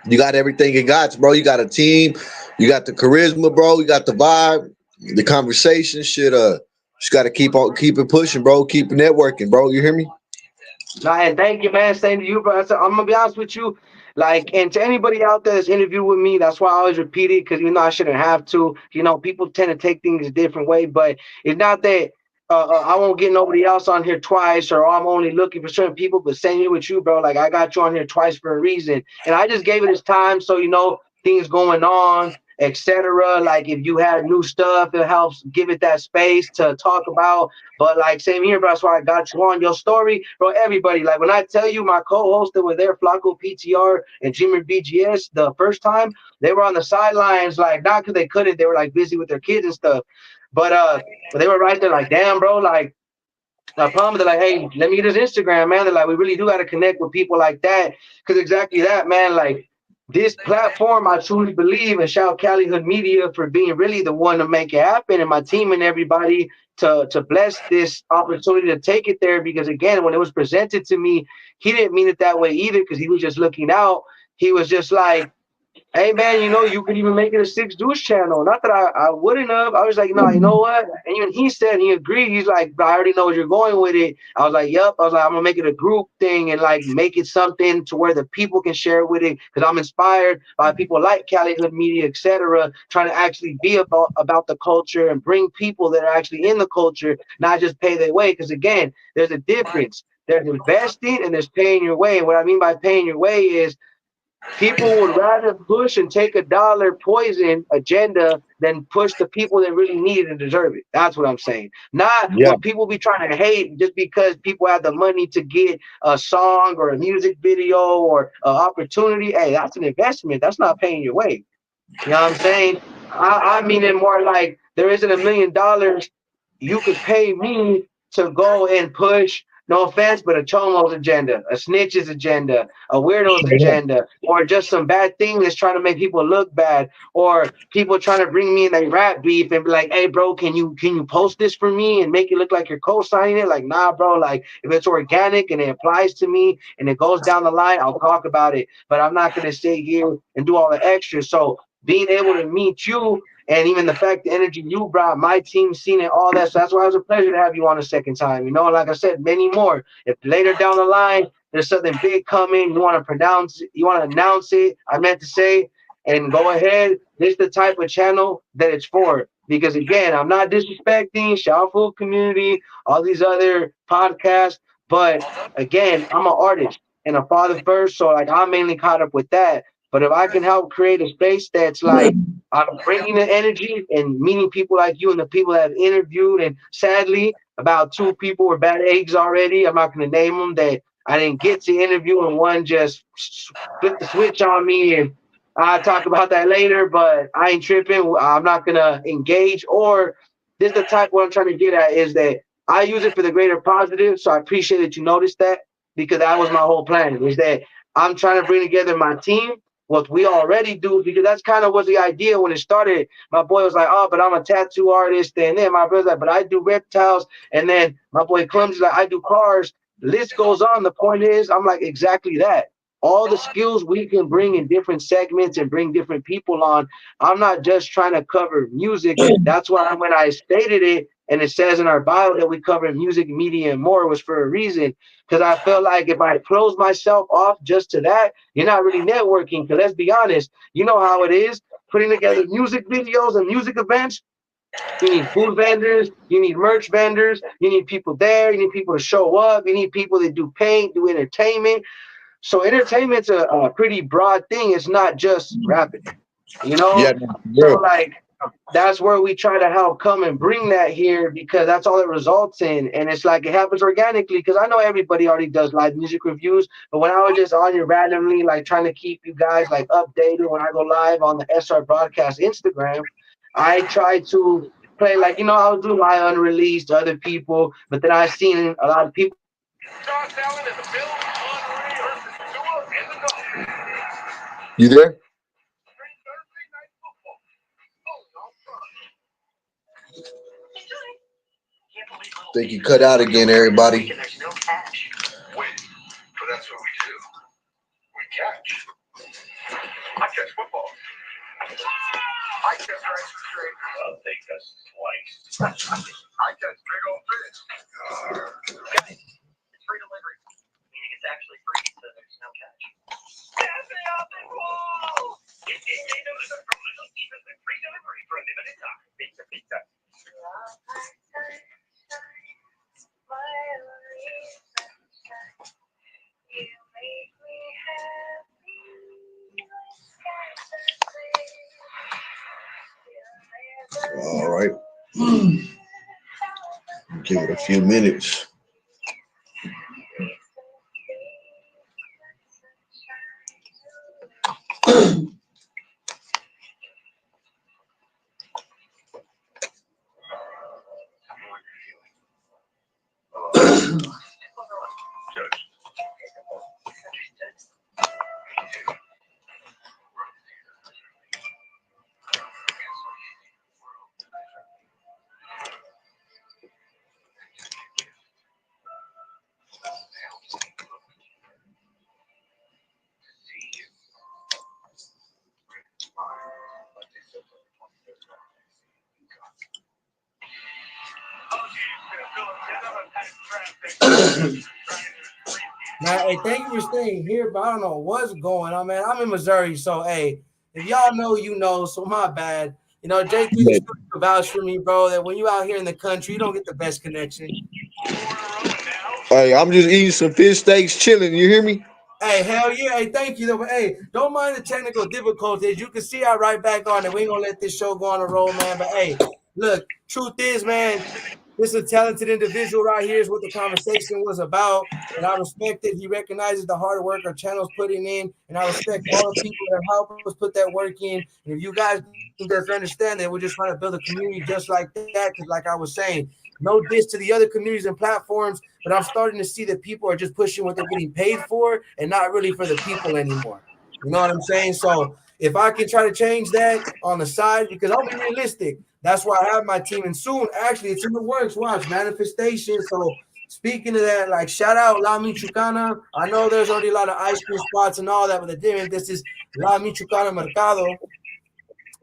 You got everything it got, bro. You got a team. You got the charisma, bro. You got the vibe, the conversation. Shit, just got to keep it pushing, bro. Keep networking, bro. You hear me? Nah, and thank you, man. Same to you, bro. I'm gonna be honest with you. Like, and to anybody out there that's interviewed with me, that's why I always repeat it because you know I shouldn't have to. You know, people tend to take things a different way, but it's not that I won't get nobody else on here twice or I'm only looking for certain people. But same here with you, bro. Like, I got you on here twice for a reason, and I just gave it its time. So you know, things going on, etc. Like, if you had new stuff, it helps give it that space to talk about. But like same here, bro. That's why I got you on your story, bro. Everybody, like when I tell you my co-hosts that were there, Flacco PTR and Jimmy BGS, the first time they were on the sidelines, like not because they couldn't, they were like busy with their kids and stuff. But they were right there, like, damn, bro, like I promise. They're like, hey, let me get his Instagram, man. They're like, we really do got to connect with people like that. Because exactly that, man. Like, this platform, I truly believe, and shout Cali Hood Media for being really the one to make it happen, and my team and everybody to bless this opportunity to take it there. Because again, when it was presented to me, he didn't mean it that way either, because he was just looking out. He was just like, hey man, you know, you could even make it a six dudes channel. Not that I wouldn't have. I was like, no, you know what? And even he said he agreed. He's like, bro, I already know where you're going with it. I was like, yep. I was like, I'm gonna make it a group thing and like make it something to where the people can share with it. Because I'm inspired by people like Cali Hood Media, etc., trying to actually be about the culture and bring people that are actually in the culture, not just pay their way. Because again, there's a difference. There's investing and there's paying your way. And what I mean by paying your way is people would rather push and take a dollar poison agenda than push the people that really need it and deserve it. That's what I'm saying. Not Yeah. what people be trying to hate just because people have the money to get a song or a music video or an opportunity. Hey, that's an investment. That's not paying your way. You know what I'm saying? I mean it more like there isn't $1 million you could pay me to go and push no offense, but a chomo's agenda, a snitch's agenda, a weirdo's agenda, or just some bad thing that's trying to make people look bad, or people trying to bring me in a rap beef and be like, hey bro, can you post this for me and make it look like you're co-signing it? Like, nah, bro, like if it's organic and it applies to me and it goes down the line, I'll talk about it. But I'm not gonna sit here and do all the extra. So being able to meet you and even the fact the energy you brought, my team seen it, all that. So that's why it was a pleasure to have you on a second time. You know, like I said, many more. If later down the line there's something big coming, you want to pronounce, you want to announce it, I meant to say, and go ahead. This is the type of channel that it's for. Because again, I'm not disrespecting Shout Food Community, all these other podcasts, but again, I'm an artist and a father first, so like I'm mainly caught up with that. But if I can help create a space that's like I'm bringing the energy and meeting people like you and the people that I've interviewed. And sadly, about two people were bad eggs already. I'm not going to name them that I didn't get to interview, and one just flipped the switch on me. And I'll talk about that later, but I ain't tripping. I'm not going to engage. Or this is the type what I'm trying to get at is that I use it for the greater positive. So I appreciate that you noticed that because that was my whole plan is that I'm trying to bring together my team what we already do because that's kind of was the idea when it started. My boy was like, "Oh, but I'm a tattoo artist," and then my brother's like, "But I do reptiles," and then my boy Clumsy's like, "I do cars." The list goes on. The point is, I'm like, exactly that. All the skills we can bring in different segments and bring different people on. I'm not just trying to cover music. That's why when I stated it and it says in our bio that we cover music, media, and more was for a reason. Because I felt like if I close myself off just to that, you're not really networking. Because let's be honest, you know how it is putting together music videos and music events. You need food vendors, you need merch vendors, you need people there, you need people to show up, you need people that do paint, do entertainment. So entertainment's a pretty broad thing. It's not just rapping, you Yeah, know? no, for So real. like that's where we try to help come and bring that here because that's all it results in. And it's like it happens organically because I know everybody already does live music reviews, but when I was just on here randomly, like trying to keep you guys like updated when I go live on the SR broadcast Instagram, I try to play like, I'll do my unreleased to other people, but then I seen a lot of people You there? Think you cut out again, everybody. All right. Give it a few minutes. man, hey, thank you for staying here, but I don't know what's going on, man. I'm in Missouri, so hey, if y'all know, you know. So my bad. J3 the Yeah. studio vouch for me, bro. That when you out here in the country, you don't get the best connection. Hey, I'm just eating some fish steaks, chilling. You hear me? Hey, hell yeah. Hey, thank you. Though. But hey, don't mind the technical difficulties. You can see I right back on it. We ain't gonna let this show go on a roll, man. But hey, look, truth is, man, this is a talented individual right here is what the conversation was about. And I respect it. He recognizes the hard work our channel's putting in. And I respect all the people that help us put that work in. And if you guys can just understand that we're just trying to build a community just like that, because like I was saying, no diss to the other communities and platforms, but I'm starting to see that people are just pushing what they're getting paid for and not really for the people anymore. You know what I'm saying? So if I can try to change that on the side, because I'll be realistic, that's why I have my team. And soon, actually, it's in the works. Watch manifestation. So speaking of that, like shout out La Michoacana. I know there's already a lot of ice cream spots and all that, but the difference, this is La Michoacana Mercado.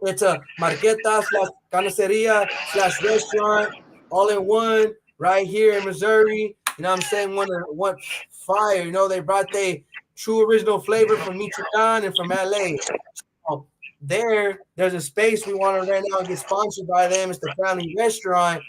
It's a marqueta slash carniceria slash restaurant all in one right here in Missouri. You know what I'm saying? One fire. You know, they brought their true original flavor from Michoacan and from LA. So there's a space we want to rent out and get sponsored by them. It's the family restaurant.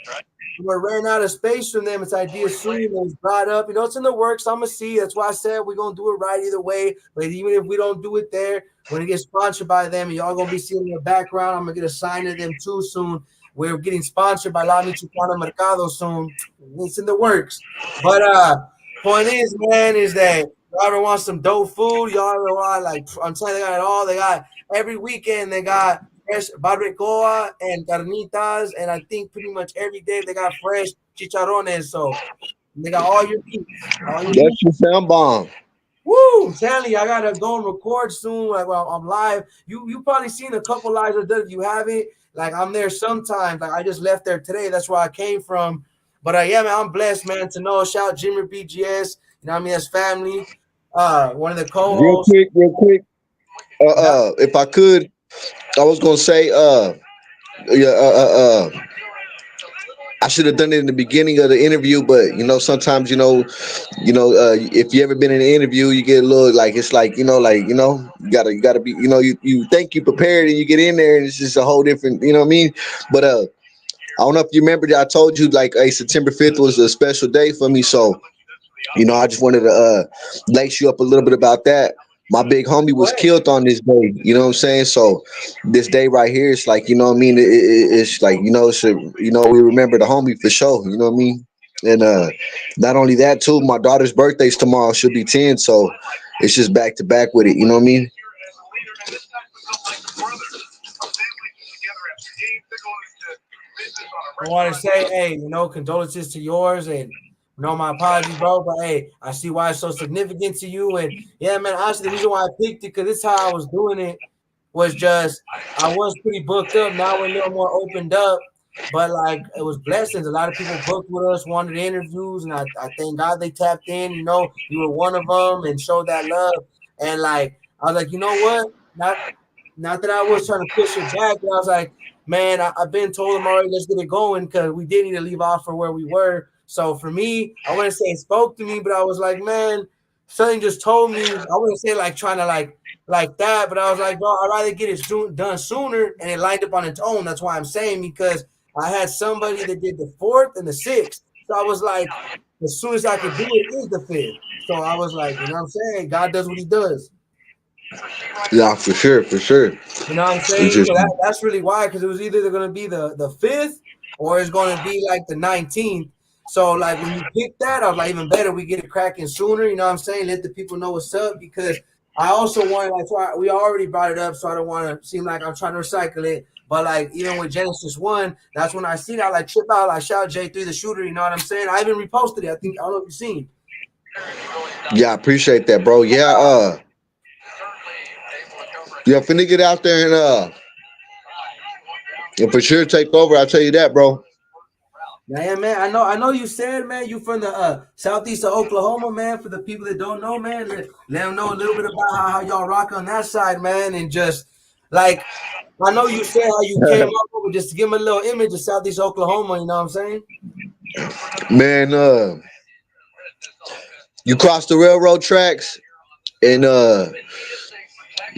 We're running out of space from them. It's idea soon. It was brought up. You know, it's in the works. I'm gonna see. That's why I said we're gonna do it right either way. But even if we don't do it there, when it gets sponsored by them, y'all gonna be seeing in the background. I'm gonna get a sign to them too soon. We're getting sponsored by La Michoacana Mercado soon. It's in the works. But point is, man, is that y'all ever want some dope food? Y'all ever want, like, I'm telling you, they got it all. They got every weekend. They got fresh barbacoa and carnitas, and I think pretty much every day they got fresh chicharrones. So they got all your meats. All your That meats. should sound bomb. Woo! I'm telling you, I gotta go and record soon. Like, well, I'm live. You probably seen a couple lives I've done. If you haven't, like, I'm there sometimes. Like, I just left there today. That's where I came from. But yeah, man, I'm blessed, man, to know. Shout out Jimmy BGS. You know what I mean? That's family. One of the co-hosts. Real quick. If I could, I was gonna say, yeah, I should have done it in the beginning of the interview, but sometimes if you ever been in an interview, you get a little like it's like you gotta be you think you prepared and you get in there and it's just a whole different what I mean. But I don't know if you remember that I told you like September 5th was a special day for me, so I just wanted to lace you up a little bit about that. My big homie was killed on this day. You know what I'm saying? So this day right here, it's like what I mean. It's like we remember the homie for sure. You know what I mean? And not only that too, my daughter's birthday's tomorrow. She'll be 10, so it's just back to back with it. You know what I mean? I want to say, hey, condolences to yours and my apologies, bro. But hey, I see why it's so significant to you. And yeah, man, honestly, the reason why I picked it, because this is how I was doing it, was just I was pretty booked up. Now we're a little more opened up. But like it was blessings. A lot of people booked with us, wanted interviews, and I thank God they tapped in. You were one of them and showed that love. And like I was like, you know what? Not that I was trying to push it back, but I was like, man, I've been told them already, let's get it going because we did need to leave off for where we were. So for me, I wouldn't say it spoke to me, but I was like, man, something just told me. I wouldn't say like trying to like that, but I was like, bro, I'd rather get it done sooner, and it lined up on its own. That's why I'm saying, because I had somebody that did the 4th and the 6th. So I was like, as soon as I could do it is the 5th. So I was like, you know what I'm saying? God does what he does. Yeah, for sure. You know what I'm saying? So that's really why, because it was either going to be the 5th or it's going to be like the 19th. So like when you pick that, I was like, even better, we get it cracking sooner. You know what I'm saying? Let the people know what's up, because I also wanted, like, we already brought it up, so I don't want to seem like I'm trying to recycle it. But like even with Genesis 1, that's when I seen it. I like trip out, like shout J3 the shooter. You know what I'm saying? I even reposted it. I don't know if you've seen. Yeah, I appreciate that, bro. Yeah, finna get out there and for sure take over. I'll tell you that, bro. Yeah, man. I know you said, man, you from the southeast of Oklahoma, man. For the people that don't know, man, let them know a little bit about how y'all rock on that side, man. And just like I know you said how you came up with, just to give them a little image of southeast Oklahoma, you know what I'm saying? Man, you cross the railroad tracks and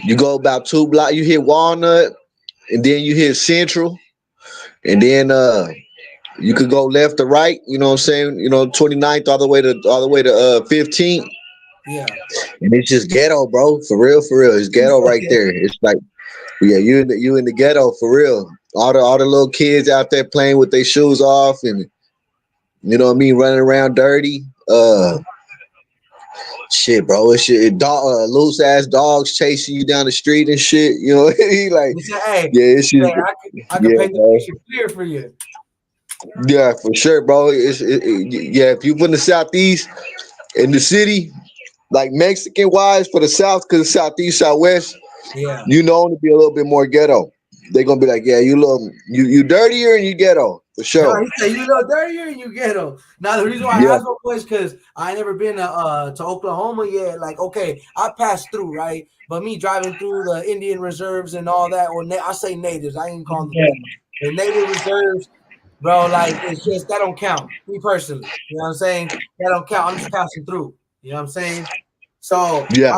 you go about 2 blocks, you hit Walnut, and then you hit Central, and then you could go left or right, you know what I'm saying? 29th all the way to 15th. Yeah. And it's just ghetto, bro. For real. It's ghetto right there. It's like, yeah, you in the ghetto for real. All the little kids out there playing with their shoes off and you know what I mean, running around dirty. Shit, bro. It's shit. Loose ass dogs chasing you down the street and shit. You know, he like, You said, hey, yeah, it's just, I can yeah, paint the bro. picture clear for you. Yeah, for sure, bro. Yeah, if you from the southeast in the city, like Mexican wise for the south, because southeast, southwest, Yeah. you know to be a little bit more ghetto. They're gonna be like, yeah, you dirtier and you ghetto for No, sure. he said you know dirtier and you ghetto. Now the reason why I Yeah, asked what was because I ain't never been to Oklahoma yet. Like, okay, I passed through, right? But me driving through the Indian reserves and all that, or I say natives, I ain't calling them the native reserves, bro. Like it's just that don't count. Me personally, you know what I'm saying? That don't count. I'm just passing through. You know what I'm saying? So yeah.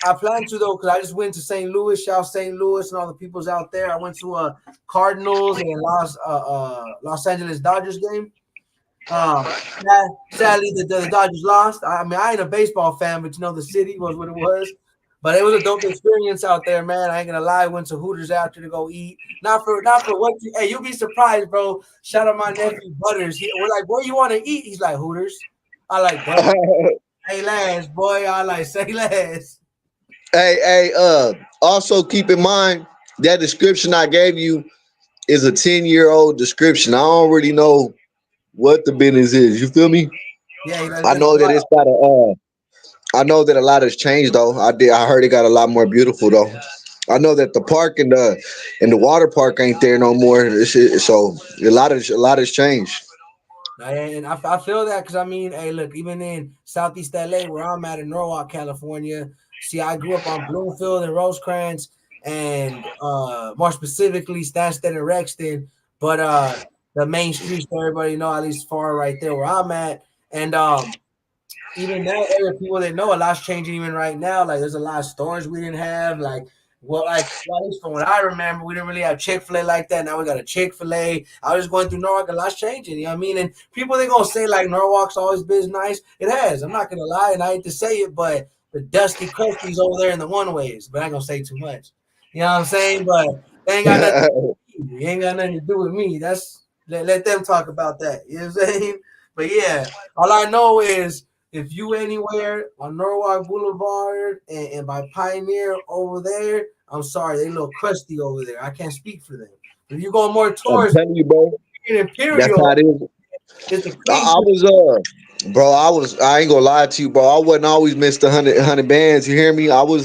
I plan to though, because I just went to St. Louis, shout St. Louis and all the peoples out there. I went to Cardinals and Los Angeles Dodgers game. Sadly, the Dodgers lost. I mean, I ain't a baseball fan, but you know the city was what it was. But it was a dope experience out there, man. I ain't gonna lie. Went to Hooters after to go eat. Not for what you. Hey, you'll be surprised, bro. Shout out my nephew Butters. We're like, where you want to eat? He's like Hooters. I like that. Say less, boy. I like say less. Hey, also keep in mind that description I gave you is a 10-year-old description. I don't really know what the business is. You feel me? Yeah, it's I been a know that while. it's got a. I know that a lot has changed though. I heard it got a lot more beautiful though. I know that the park and the water park ain't there no more. So a lot has changed. And I feel that because I mean, hey, look, even in Southeast LA, where I'm at in Norwalk, California, see, I grew up on Bloomfield and Rosecrans, and more specifically, Stansted and Rexton. But the main streets, so everybody know, at least far right there where I'm at, and even that area, people that know a lot's changing even right now. Like there's a lot of stores we didn't have. Well, at least from what I remember, we didn't really have Chick-fil-A like that. Now we got a Chick-fil-A. I was going through Norwalk, a lot's changing. You know what I mean? And people they gonna say like Norwalk's always been nice. It has. I'm not gonna lie, and I hate to say it, but the dusty crusties over there in the one ways. But I ain't gonna say too much. You know what I'm saying? But they ain't got nothing. It ain't got nothing to do with me. Let them talk about that. You know what I'm saying? But yeah, all I know is if you anywhere on Norwalk Boulevard and by Pioneer over there, I'm sorry, they a little crusty over there. I can't speak for them. If you go more I'm towards telling you, bro. That's how Imperial, it is. it's the I clean. was bro. I ain't gonna lie to you, bro. I wasn't always missed 100 bands. You hear me? I was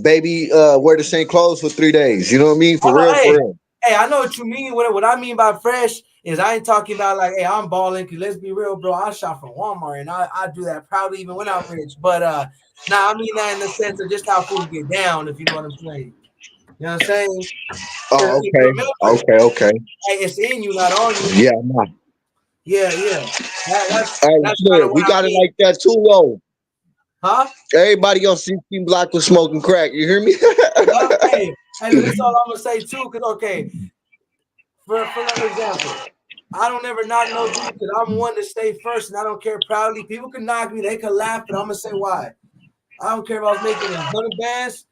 baby wear the same clothes for 3 days. You know what I mean? Oh For no, real, for hey, real. hey, I know what you mean. What I mean by fresh is I ain't talking about like, hey, I'm balling. Cause let's be real, bro. I shop from Walmart and I do that proudly even when I'm rich. But nah, I mean that in the sense of just how fools get down, if you know what I'm saying. You know what I'm saying? Because Oh, okay, remember, okay, okay. hey, it's in you, not on you. Yeah, nah. Yeah, yeah. Hey, That's kind of shit, what we I got it mean. like that too, though. Huh? Everybody on 16 Block was smoking crack. You hear me? Yeah. Hey, look, this is all I'm gonna say too. Cause okay, for an example, I don't ever knock no dude because I'm one to stay first and I don't care proudly. People can knock me, they can laugh, but I'm gonna say why. I don't care if I was making 100 bands.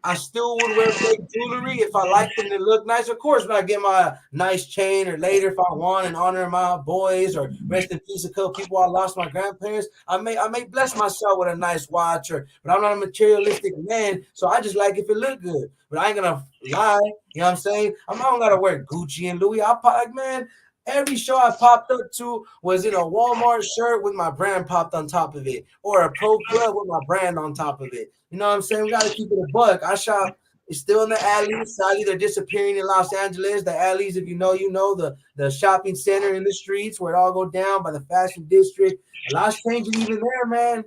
I still would wear fake jewelry if I liked them to look nice. Of course, when I get my nice chain, or later if I want in honor of my boys, or rest in peace a couple people I lost my grandparents. I may bless myself with a nice watch, but I'm not a materialistic man, so I just like if it look good. But I ain't gonna lie. You know what I'm saying? I'm not gonna wear Gucci and Louis. Like, man, every show I popped up to was in a Walmart shirt with my brand popped on top of it, or a pro club with my brand on top of it. You know what I'm saying? We got to keep it a buck. I shop. It's still in the alleys. Sadly, they're disappearing in Los Angeles. The alleys, if you know, you know the shopping center in the streets where it all go down by the fashion district. A lot's changing even there, man.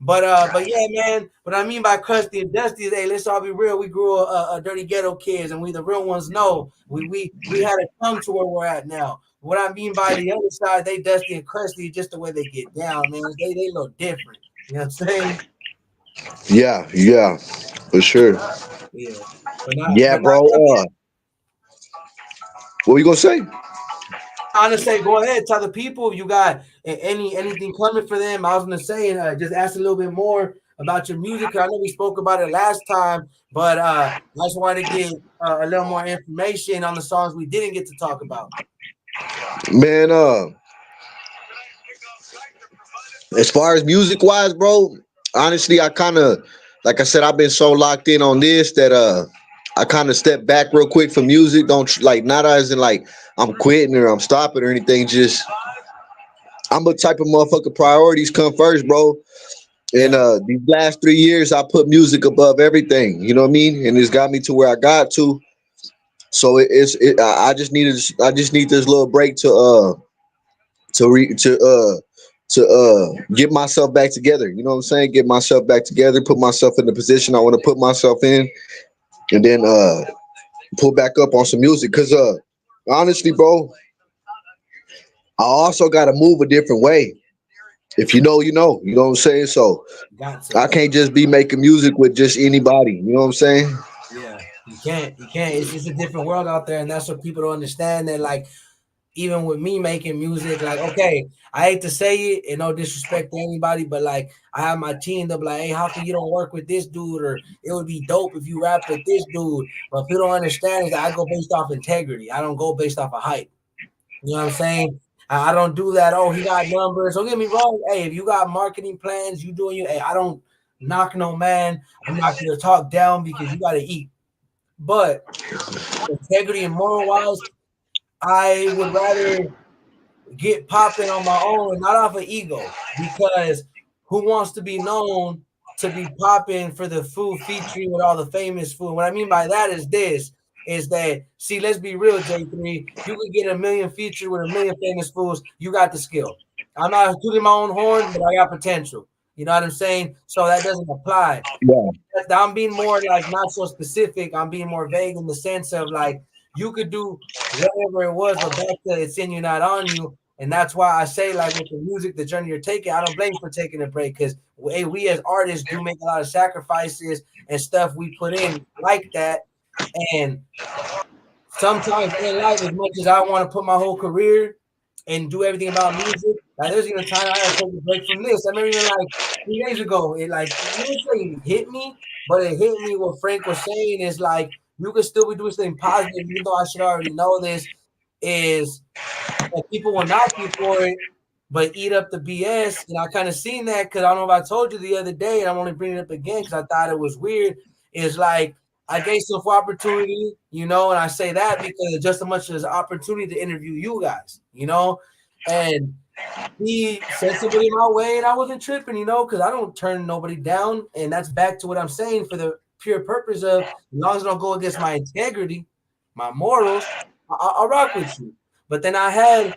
But yeah, man. What I mean by crusty and dusty is, hey, let's all be real. We grew a dirty ghetto kids, and we the real ones know we had to come to where we're at now. What I mean by the other side, they dusty and crusty, just the way they get down, man. They look different. You know what I'm saying? Yeah, yeah, for sure. Yeah, but Yeah, not. bro. I mean, What you gonna say? I'm gonna say, go ahead, tell the people if you got anything coming for them. I was gonna say, just ask a little bit more about your music. I know we spoke about it last time, but I just wanted to get a little more information on the songs we didn't get to talk about. Man, as far as music wise, bro, honestly, I kind of, like I said, I've been so locked in on this that I kind of step back real quick from music. Don't like not as in like I'm quitting or I'm stopping or anything. Just I'm a type of motherfucker. Priorities come first, bro. And Yeah, these last 3 years, I put music above everything. You know what I mean? And it's got me to where I got to. So I I just need this little break to re, to get myself back together. You know what I'm saying? Get myself back together, put myself in the position I want to put myself in, and then pull back up on some music. Cause honestly, bro, I also got to move a different way. If you know, you know. You know what I'm saying? So got to. I can't just be making music with just anybody. You know what I'm saying? Yeah, you can't. You can't. It's a different world out there, and that's what people don't understand. That like even with me making music, like okay, I hate to say it, and no disrespect to anybody, but like I have my team that be like, hey, how come you don't work with this dude? Or it would be dope if you rap with this dude. But people don't understand is that I go based off integrity. I don't go based off of hype. You know what I'm saying? I don't do that. Oh, he got numbers. Don't get me wrong. Hey, if you got marketing plans, you doing you. Hey, I don't knock no man. I'm not gonna talk down because you got to eat. But integrity and moral wise, I would rather get popping on my own and not off of ego because who wants to be known to be popping for the food featuring with all the famous food? What I mean by that is this is that see, let's be real, J3. You could get a million featured with a million famous foods. You got the skill. I'm not tooting my own horn, but I got potential. You know what I'm saying? So that doesn't apply. Yeah. I'm being more like not so specific. I'm being more vague in the sense of like you could do whatever it was, but back to it's in you, not on you. And that's why I say, like with the music, the journey you're taking, I don't blame you for taking a break because we as artists do make a lot of sacrifices and stuff we put in like that. And sometimes in life, as much as I want to put my whole career and do everything about music, like there's even a time I had to take a break from this. I remember even like 3 days ago, it like I wouldn't say it hit me, but it hit me what Frank was saying is like you could still be doing something positive, even though I should already know this, is that people will knock you for it, but eat up the BS. And I kind of seen that because I don't know if I told you the other day, and I'm only bringing it up again because I thought it was weird. Is like I gave some opportunity, you know, and I say that because just as much as opportunity to interview you guys, you know, and he said somebody my way, and I wasn't tripping, you know, because I don't turn nobody down, and that's back to what I'm saying for the pure purpose of as long as I don't go against my integrity, my morals, I'll rock with you. But then I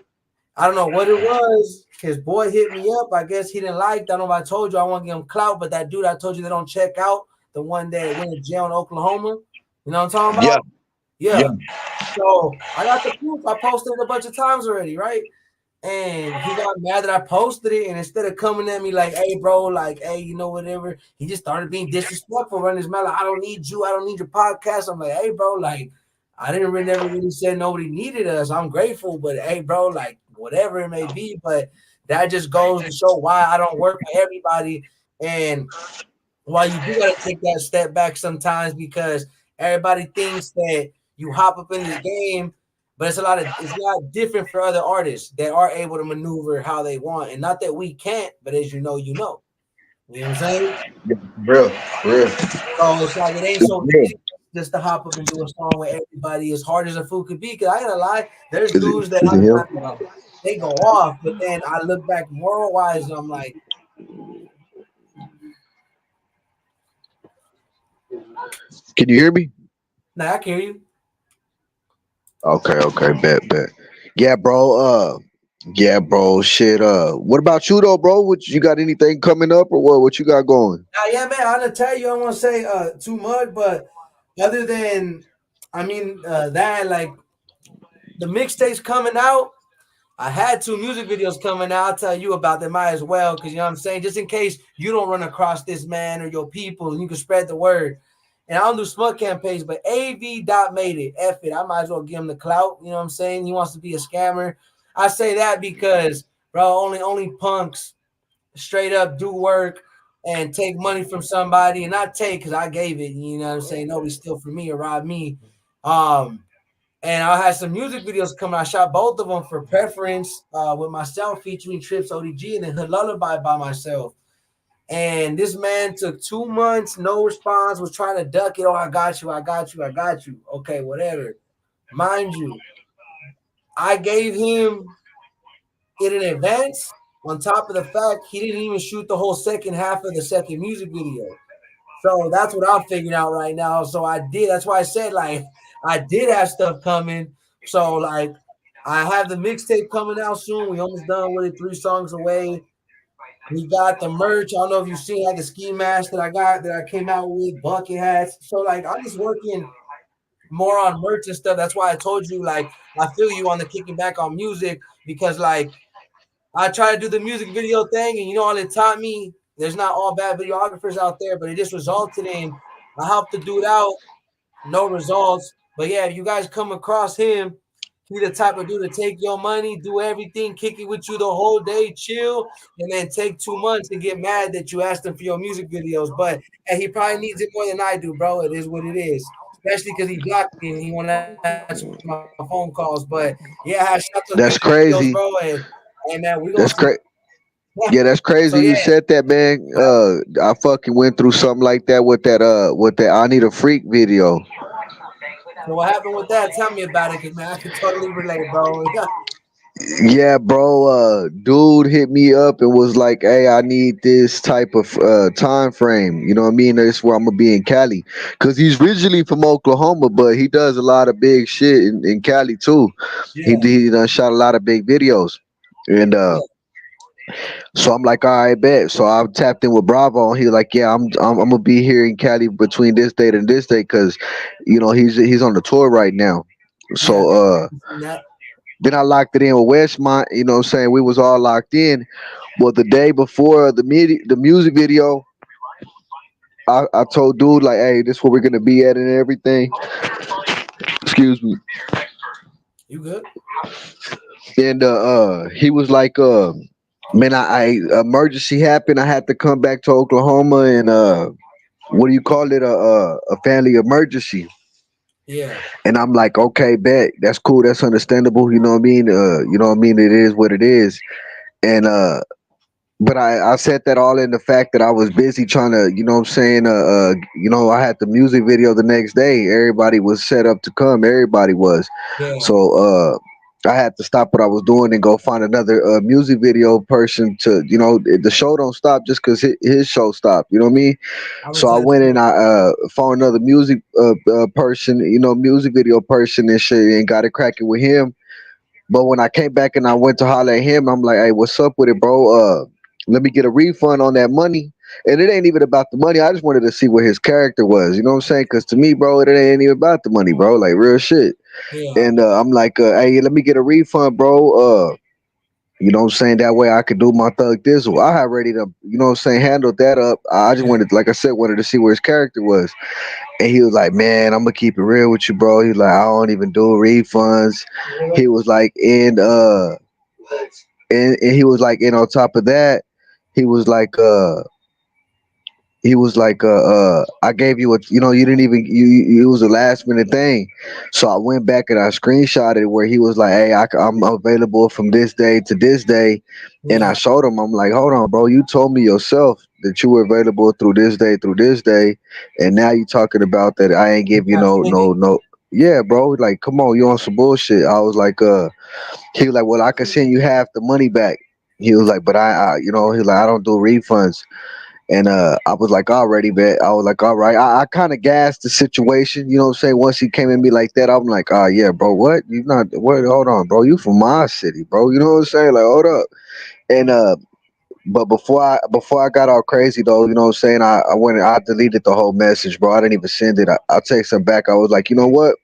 don't know what it was. His boy hit me up. I guess he didn't like. I don't know if I told you I want to give him clout, but that dude I told you they don't check out, the one that went to jail in Oklahoma. You know what I'm talking Yeah. about? Yeah. So I got the proof. I posted it a bunch of times already, right? And he got mad that I posted it, and instead of coming at me like, "Hey, bro, like, hey, you know, whatever," he just started being disrespectful, running his mouth like, "I don't need you. I don't need your podcast." I'm like, "Hey, bro, like, I didn't really never really said nobody needed us. I'm grateful, but hey, bro, like, whatever it may be." But that just goes to show why I don't work for everybody, and why you do got to take that step back sometimes because everybody thinks that you hop up in this game, but it's a lot different for other artists that are able to maneuver how they want, and not that we can't, but as you know, you know. You know what I'm saying? Real. Real. So it's like it ain't so Real. easy just to hop up and do a song with everybody as hard as a fool could be. Cause I gotta lie, there's Is it dudes that is it him? they go off, but then I look back moral wise and I'm like, Can you hear me? nah, I can hear you. Okay, okay, bet. Yeah, bro. Yeah, bro. Shit. What about you though, bro? What you got anything coming up or what? What you got going? Nah, yeah, man, I'm gonna tell you, I don't want to say too much, but other than I mean that like the mixtapes coming out, I had two music videos coming out. I'll tell you about them might as well, because you know what I'm saying, just in case you don't run across this man or your people, and you can spread the word. And I don't do smut campaigns, but AV dot made it. F it. I might as well give him the clout. You know what I'm saying? He wants to be a scammer. I say that because, bro, only punks straight up do work and take money from somebody, and not take because I gave it. You know what I'm saying? Nobody steal from me or rob me. Um, and I had some music videos coming. I shot both of them for preference with myself featuring Trips ODG and then Hood Lullaby by myself. And this man took 2 months, no response, was trying to duck it. Oh, I got you, I got you, I got you. Okay, whatever. Mind you, I gave him it in advance. On top of the fact, he didn't even shoot the whole second half of the second music video. So that's what I'm figuring out right now. So I did. That's why I said like I did have stuff coming. So like I have the mixtape coming out soon. We almost done with it. 3 songs away. We got the merch. I don't know if you've seen like the ski mask that I got that I came out with, bucket hats. So like I'm just working more on merch and stuff. That's why I told you like I feel you on the kicking back on music because like I try to do the music video thing, and you know all it taught me. There's not all bad videographers out there, but it just resulted in I helped the dude out, no results. But yeah, if you guys come across him, he the type of dude to take your money, do everything, kick it with you the whole day, chill, and then take 2 months and get mad that you asked him for your music videos. But hey, he probably needs it more than I do, bro. It is what it is. Especially because he blocked me and he won't answer my phone calls. But yeah, I shot those music videos, bro, That's and crazy. hey man, we gonna see. That's crazy. Yeah, that's So yeah. crazy. You said that, man. I fucking went through something like that with that I Need a Freak video. So what happened with that? Tell me about it, cause man, I can totally relate, bro. Yeah, bro. Dude hit me up and was like, "Hey, I need this type of time frame. You know what I mean? That's where I'm gonna be in Cali, cause he's originally from Oklahoma, but he does a lot of big shit in Cali too. Yeah, He done shot a lot of big videos, and yeah, so I'm like, all right, bet. So I tapped in with Bravo, and he was like, yeah, I'm gonna be here in Cali between this date and this date, cause he's on the tour right now. yeah. So You seen that? then I locked it in with Westmont. You know what I'm saying? We was all locked in. Well, the day before the music video, I told dude like, hey, this where we're gonna be at and everything. Excuse me. You good? And he was like, man, I emergency happened. I had to come back to Oklahoma, and what do you call it? A family emergency. Yeah, And I'm like, okay, bet, that's cool, that's understandable. You know what I mean? You know what I mean? It is what it is. And but I said that all in the fact that I was busy trying to, you know what I'm saying, I had the music video the next day. Everybody was set up to come. Everybody was. yeah. So I had to stop what I was doing and go find another music video person to, the show don't stop just because his show stopped. You know what I mean? I'm gonna So I tell went and you. I found another music person, music video person and shit, and got it cracking with him. But when I came back and I went to holler at him, I'm like, "Hey, what's up with it, bro? Let me get a refund on that money." And it ain't even about the money. I just wanted to see what his character was. You know what I'm saying? Because to me, bro, it ain't even about the money, bro. Like real shit. Yeah, And I'm like, "Hey, let me get a refund, bro. You know what I'm saying? That way I could do my thug dizzle." I had ready to, handle that up. I just yeah. wanted, like I said, wanted to see where his character was. And he was like, "Man, I'm gonna keep it real with you, bro." He's like, "I don't even do refunds." He was like, and he was like, and on top of that, he was like, I gave you you didn't even it was a last minute thing. So I went back and I screenshotted it where he was like, hey, I'm available from this day to this day. And I Yeah, showed him, I'm like, hold on, bro, you told me yourself that you were available through this day, and now you talking about that I ain't you give you gotta no send it. no no. Yeah, bro, like come on, you on some bullshit. I was like, he was like, well, I can send you half the money back. He was like, but he's like, I don't do refunds. And I was like, already, bet. I was like, all right. I kind of gassed the situation, you know what I'm saying? Once he came at me like that, I'm like, oh yeah, bro, what? You not what hold on, bro. You from my city, bro. You know what I'm saying? Like, hold up. And but before I got all crazy though, you know what I'm saying? I went and I deleted the whole message, bro. I didn't even send it. I text him back. I was like, you know what?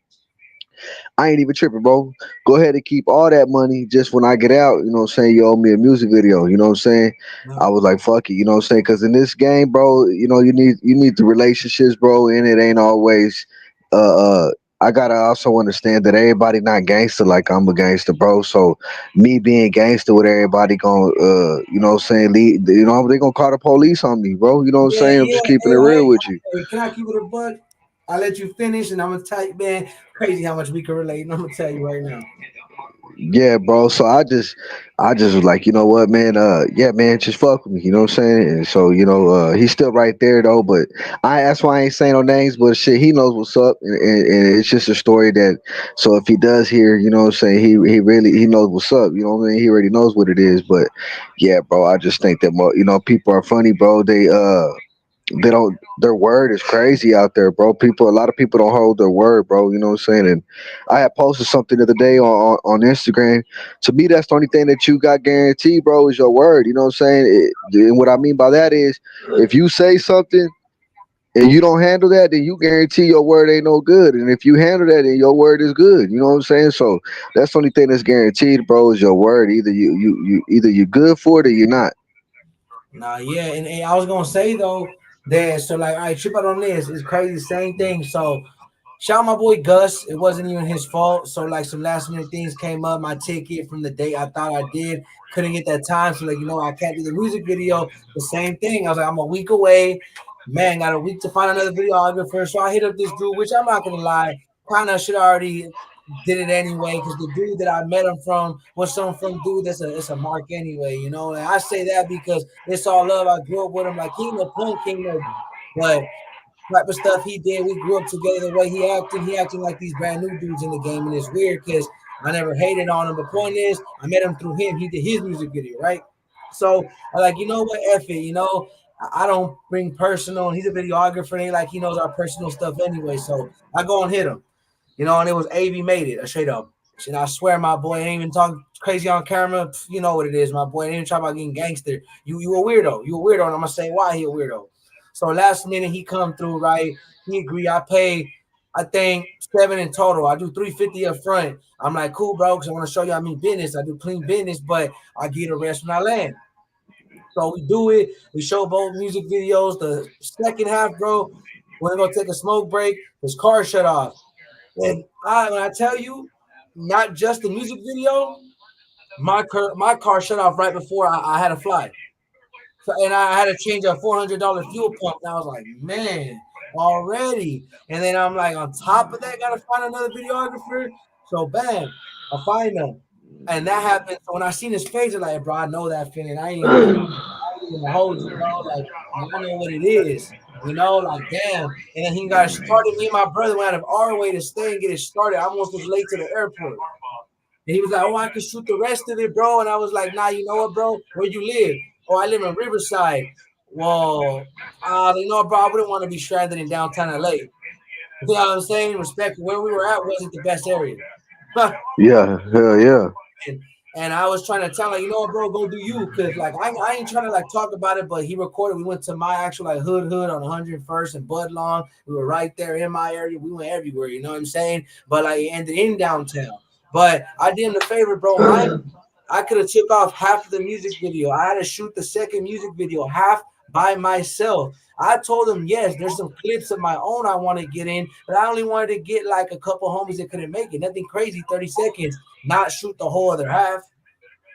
I ain't even tripping, bro. Go ahead and keep all that money just when I get out. You know what I'm saying? You owe me a music video. You know what I'm saying? I No. was like, fuck it. You know what I'm saying? Because in this game, bro, you need the relationships, bro, and it ain't always. Uh, uh, I gotta also understand that everybody not gangster like I'm a gangster, bro. So me being gangster with everybody going, you know what I'm saying? They gonna call the police on me, bro. You know what I'm Yeah, saying? I'm yeah. just keeping it Hey, real with you. hey, can I keep it a buck? I'll let you finish, and I'm gonna tell you, man, crazy how much we can relate. And I'm gonna tell you right now. Yeah, bro. So I just was like, you know what, man? Yeah, man, just fuck with me. You know what I'm saying? And so, he's still right there though. But that's why I ain't saying no names. But shit, he knows what's up, and it's just a story that. So if he does hear, you know what I'm saying, he knows what's up. You know what I mean? He already knows what it is. But yeah, bro, I just think that people are funny, bro. They don't, their word is crazy out there, bro. A lot of people don't hold their word, bro. You know what I'm saying? And I had posted something the other day on Instagram. To me, that's the only thing that you got guaranteed, bro, is your word. You know what I'm saying? And what I mean by that is, if you say something and you don't handle that, then you guarantee your word ain't no good. And if you handle that, then your word is good. You know what I'm saying? So that's the only thing that's guaranteed, bro, is your word. Either you're good for it or you're not. Nah, yeah, and I was gonna say though that so like, all right, trip out on this. It's crazy, same thing. So shout out my boy Gus. It wasn't even his fault. So like some last minute things came up. My ticket from the date I thought I did couldn't get that time. So like, I can't do the music video. The same thing. I was like, I'm a week away. Man, got a week to find another videographer. So I hit up this dude, which I'm not gonna lie, kind of should already did it anyway, because the dude that I met him from was some from dude that's it's a mark anyway, And I say that because it's all love. I grew up with him, like he ain't no punk, he ain't no, but type of stuff he did. We grew up together. The way he acting like these brand new dudes in the game, and it's weird because I never hated on him. But point is, I met him through him. He did his music video, right? So I like, what, F it, I don't bring personal, and he's a videographer, and he knows our personal stuff anyway. So I go and hit him, and it was AV made it, a straight up. And I swear, my boy ain't even talk crazy on camera. You know what it is, my boy. Ain't even try about getting gangster. You a weirdo. You a weirdo, and I'm gonna say why he a weirdo. So last minute he come through, right? He agree. I pay, I think 7 in total. I do 350 up front. I'm like, cool, bro, because I want to show you I mean business. I do clean business, but I get the rest when I land. So we do it. We show both music videos. The second half, bro, we're gonna take a smoke break. His car shut off. And when I tell you, not just the music video, my car shut off right before I had to fly. So, and I had to change a $400 fuel pump. And I was like, man, already. And then I'm like, on top of that, gotta find another videographer. So bam, I find them. And that happened. So when I seen his face, I'm like, bro, I know that feeling. I ain't even gonna hold you, bro. Like, I know what it is. Like damn. And then he got started. Me and my brother went out of our way to stay and get it started. I almost was late to the airport. And he was like, "Oh, I can shoot the rest of it, bro." And I was like, "Nah, you know what, bro? Where you live? Oh, I live in Riverside." Well, bro, I wouldn't want to be stranded in downtown LA. You know what I'm saying? Respect, where we were at wasn't the best area. Yeah, hell yeah. and, and I was trying to tell like, bro, go do you, cause like I ain't trying to like talk about it, but he recorded. We went to my actual like hood on 101st and Budlong. We were right there in my area. We went everywhere. You know what I'm saying? But like it ended in downtown. But I did him the favor, bro. I could have took off half of the music video. I had to shoot the second music video half by myself. I told him, yes, there's some clips of my own I want to get in, but I only wanted to get like a couple homies that couldn't make it. Nothing crazy, 30 seconds, not shoot the whole other half.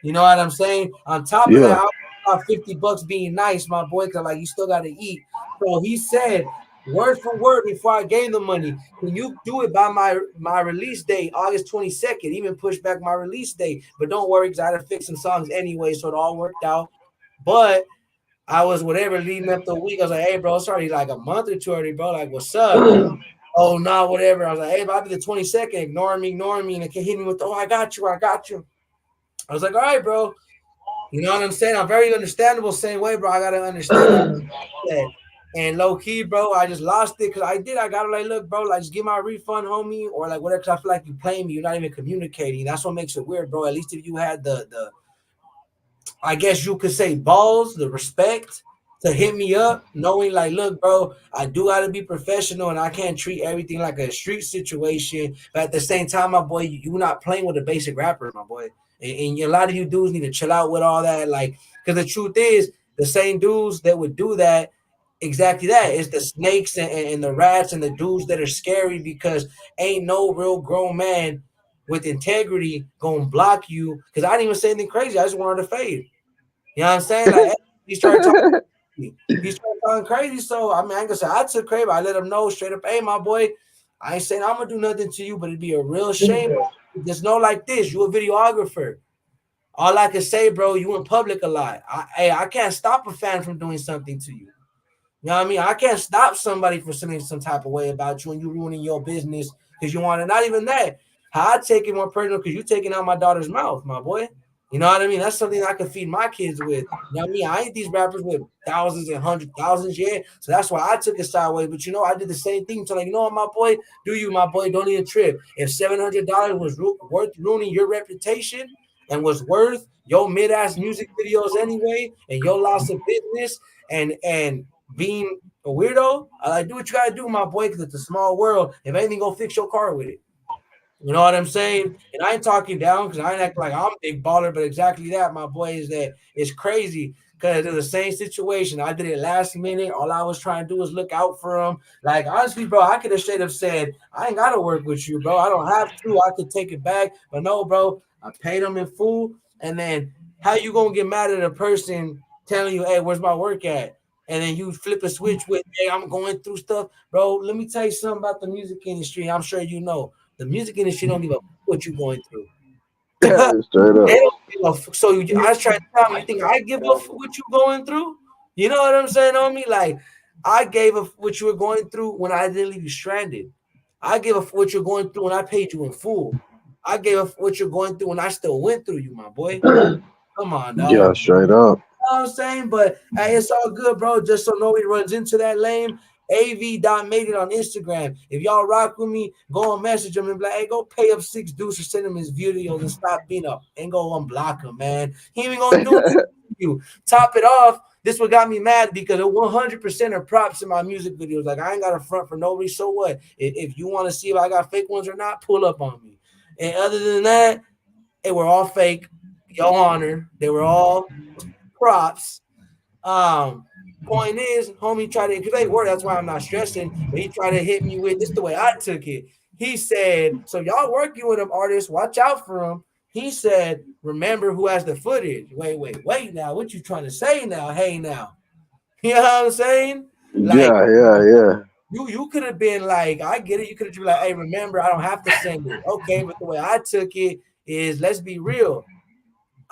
You know what I'm saying? On top of that, Yeah. I about $50 being nice, my boy, because like you still got to eat. So he said, word for word, before I gave the money, can you do it by my release date, August 22nd? Even push back my release date, but don't worry, because I had to fix some songs anyway, so it all worked out. But I was whatever leading up the week. I was like, hey, bro, it's already like a month or two already, bro. Like, what's up? Oh, no, whatever. I was like, hey, Bobby, the 22nd, ignoring me. And they kept hitting me with, oh, I got you. I was like, all right, bro. You know what I'm saying? I'm very understandable, same way, bro. I got to understand that. And low key, bro, I just lost it because I got to like, look, bro, like, just give my refund, homie, or like whatever. Cause I feel like you playing me. You're not even communicating. That's what makes it weird, bro. At least if you had the I guess you could say balls, the respect to hit me up, knowing like, look, bro, I do got to be professional and I can't treat everything like a street situation. But at the same time, my boy, you're not playing with a basic rapper, my boy. And a lot of you dudes need to chill out with all that. Like, because the truth is, the same dudes that would do that, exactly that. It's the snakes and the rats and the dudes that are scary because ain't no real grown man with integrity gonna block you. Because I didn't even say anything crazy. I just wanted to fade. You know what I'm saying? Like he started talking crazy. He started talking crazy. So I mean, I ain't gonna say I took credit, but I let him know straight up, hey, my boy, I ain't saying I'm gonna do nothing to you, but it'd be a real shame. Just know like this, you a videographer. All I can say, bro, you in public a lot. I can't stop a fan from doing something to you. You know what I mean? I can't stop somebody from saying some type of way about you and you ruining your business because you want it. Not even that. How I take it more personal because you taking out my daughter's mouth, my boy. You know what I mean? That's something I can feed my kids with. You know what I mean? I ain't these rappers with thousands and hundred thousands, yeah. So that's why I took it sideways. But you know, I did the same thing. So like, you know what, my boy? Do you, my boy? Don't even trip. If $700 was worth ruining your reputation and was worth your mid-ass music videos anyway, and your loss of business and being a weirdo, I like do what you gotta do, my boy, because it's a small world. If anything, go fix your car with it. You know what I'm saying? And I ain't talking down because I ain't act like I'm a big baller, but exactly that, my boy, is that it's crazy because it's the same situation. I did it last minute. All I was trying to do was look out for him. Like, honestly, bro, I could have straight up said, I ain't got to work with you, bro. I don't have to. I could take it back. But no, bro, I paid him in full. And then how you going to get mad at a person telling you, hey, where's my work at? And then you flip a switch with, hey, I'm going through stuff. Bro, let me tell you something about the music industry. I'm sure you know. The music industry don't give a what you going through. They Straight up. don't give a so I was trying to tell me, you think I give a what you going through? You know what I'm saying on me? Like I gave a what you were going through when I didn't leave you stranded. I gave a what you're going through when I paid you in full. I gave a what you're going through when I still went through you, my boy. Come on, dog. Yeah, straight up. Know what I'm saying? But hey, it's all good, bro. Just so nobody runs into that lane. AV made it on Instagram. If y'all rock with me, go and message him and be like, hey, go pay up 6 dudes for sending him his videos and stop being up and go unblock him, man. He ain't gonna do nothing to you. Top it off. This what got me mad because 100% of props in my music videos. Like I ain't got a front for nobody. So what? If you want to see if I got fake ones or not, pull up on me. And other than that, they were all fake. Your honor. They were all props. Point is, homie tried to because they were. That's why I'm not stressing. But he tried to hit me with this. The way I took it. He said, "So y'all working with them artists? Watch out for them." He said, "Remember who has the footage." Wait. Now, what you trying to say now? Hey, now, you know what I'm saying? Like Yeah. you could have been like, I get it. You could have been like, hey, remember, I don't have to send it. Okay, but the way I took it is, let's be real.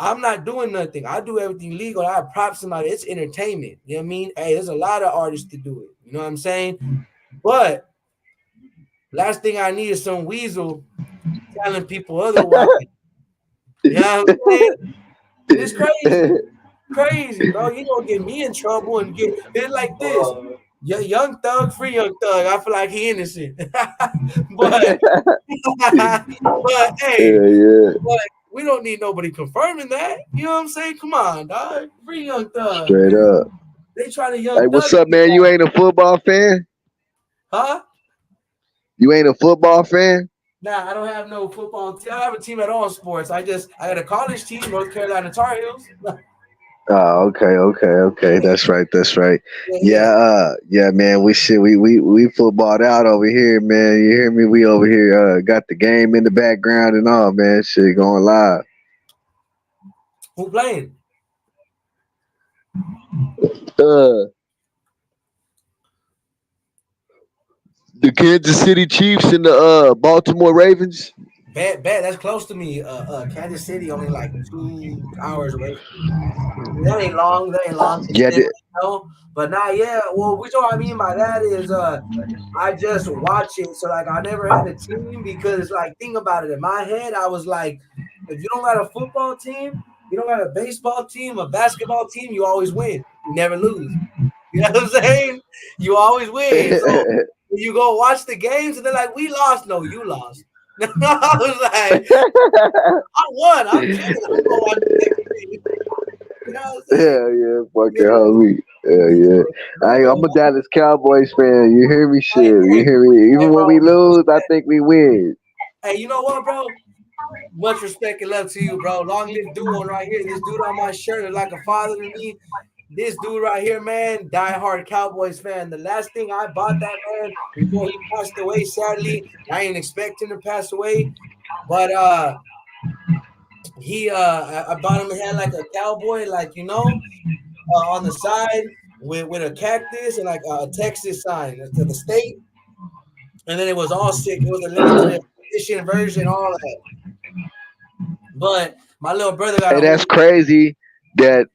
I'm not doing nothing. I do everything legal. I prop somebody. It's entertainment. You know what I mean? Hey, there's a lot of artists to do it. You know what I'm saying? But last thing I need is some weasel telling people otherwise. You know what I'm saying? It's crazy. Crazy, bro. You gonna get me in trouble and get it like this. Young thug, free young thug. I feel like he innocent. but but hey, Yeah. but we don't need nobody confirming that. You know what I'm saying? Come on, dog. Free young thug. Straight up. They try to Hey, young thug what's up, me man? You down. ain't a football fan? Huh? You ain't a football fan? Nah, I don't have no football team. I don't have a team at all in sports. I got a college team, North Carolina Tar Heels. Oh, okay. That's right. Yeah. Yeah, man. We footballed out over here, man. You hear me? We over here got the game in the background and all, man. Shit going live. Who playing? Uh, the Kansas City Chiefs and the Baltimore Ravens. Bet. That's close to me. Kansas City only like 2 hours away from me. That ain't long. That ain't long. Yeah, Incidentally, you know? But not yeah. Well, which what I mean by that is I just watch it. So like I never had a team because like think about it. In my head, I was like, if you don't got a football team, you don't got a baseball team, a basketball team, you always win. You never lose. You know what I'm saying? You always win. So when you go watch the games and they're like, we lost. No, you lost. I was like, I won. I'm chilling. I'm going to watch the next game. You know what I'm saying? yeah, fucking Yeah. homie. Yeah. I'm a Dallas Cowboys fan. You hear me? Shit. You hear me? Hey, Even when we bro. lose, I think we win. Hey, you know what, bro? Much respect and love to you, bro. Long live dude right here. This dude on my shirt is like a father to me. This dude right here, man, diehard Cowboys fan. The last thing I bought that man before he passed away, sadly, I ain't expect him to pass away, but I bought him a hat like a cowboy, like on the side with a cactus and like a Texas sign to the state. and then it was all sick. It was a limited edition version, all that. But my little brother got Hey, a hold that's of crazy. That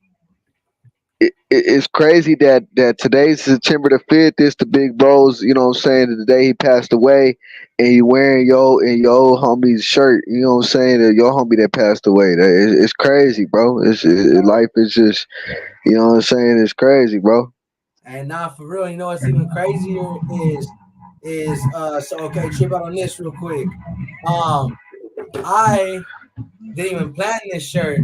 it's crazy that today's September 5th is the big bros. You know what I'm saying? The day he passed away, and you wearing your old homie's shirt. You know what I'm saying? That your homie that passed away. It's crazy, bro. Life is just, you know what I'm saying? It's crazy, bro. and now for real, you know what's even crazier is so okay, trip out on this real quick. Um, I didn't even plan this shirt.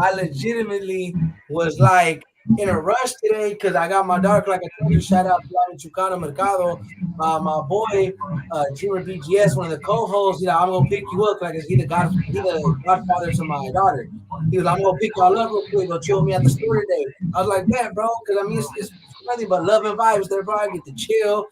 I legitimately was like in a rush today because I got my daughter. Like I told you, shout out to Chucano Mercado, my boy, Dreamer BGS, one of the co-hosts. You know, I'm gonna pick you up. Like he the godfather to my daughter. He was like, I'm gonna pick y'all up real quick. Go chill with me at the store today. I was like, man, bro, because I mean, it's nothing but love and vibes there, bro. I get to chill,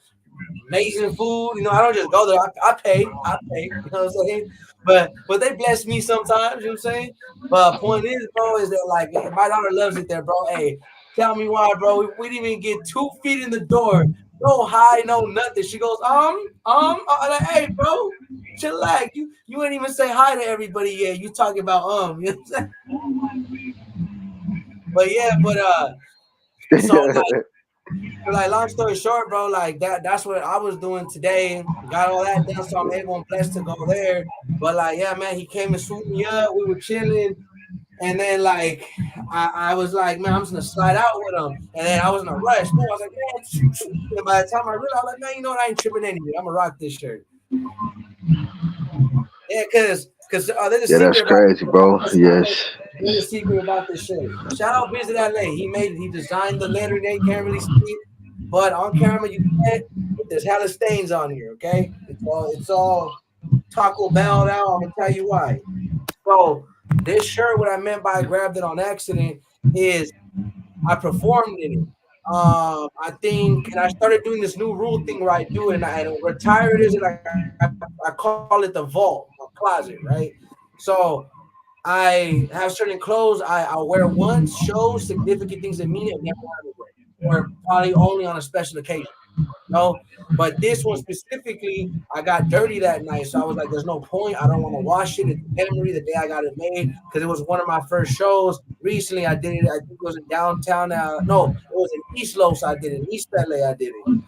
amazing food. You know, I don't just go there. I pay. You know what I'm saying? But they bless me sometimes. You know what I'm saying? But point is, bro, is that like my daughter loves it there, bro. Hey, tell me why, bro. We didn't even get 2 feet in the door. No hi, no nothing. She goes, I'm like, hey, bro, chillax. You ain't even say hi to everybody yet. You talking about you know what I'm saying? But yeah, so like long story short, bro, like that's what I was doing today. Got all that done, so I'm able and blessed to go there. But like, yeah, man, he came and swooped me up. We were chilling, and then like I was like, man, I'm just gonna slide out with him. And then I was in a rush. Man, I was like, man, and by the time I realized, I was like, man, you know what? I ain't tripping anyway. I'm gonna rock this shirt. Yeah, because there's a Yeah, that's secret about crazy, bro. Yes. there's a secret about this shirt. Shout out Visit LA. He made it. He designed the lettering. They can't really see it, but on camera you can't. There's hella stains on here. Okay, it's all Taco Bell now. I'm gonna tell you why. So this shirt, what I meant by I grabbed it on accident is I performed in it. I think, and I started doing this new rule thing where I do it, and retired is like I call it the vault, a closet, right? So I have certain clothes I'll wear once, show significant things that mean it, never want to wear, or probably only on a special occasion. No, but this one specifically, I got dirty that night, so I was like, "There's no point. I don't want to wash it. It's a memory. The day I got it made, because it was one of my first shows. Recently, I did it. I think it was in downtown. No, it was in East Los. I did it. In East LA. I did it.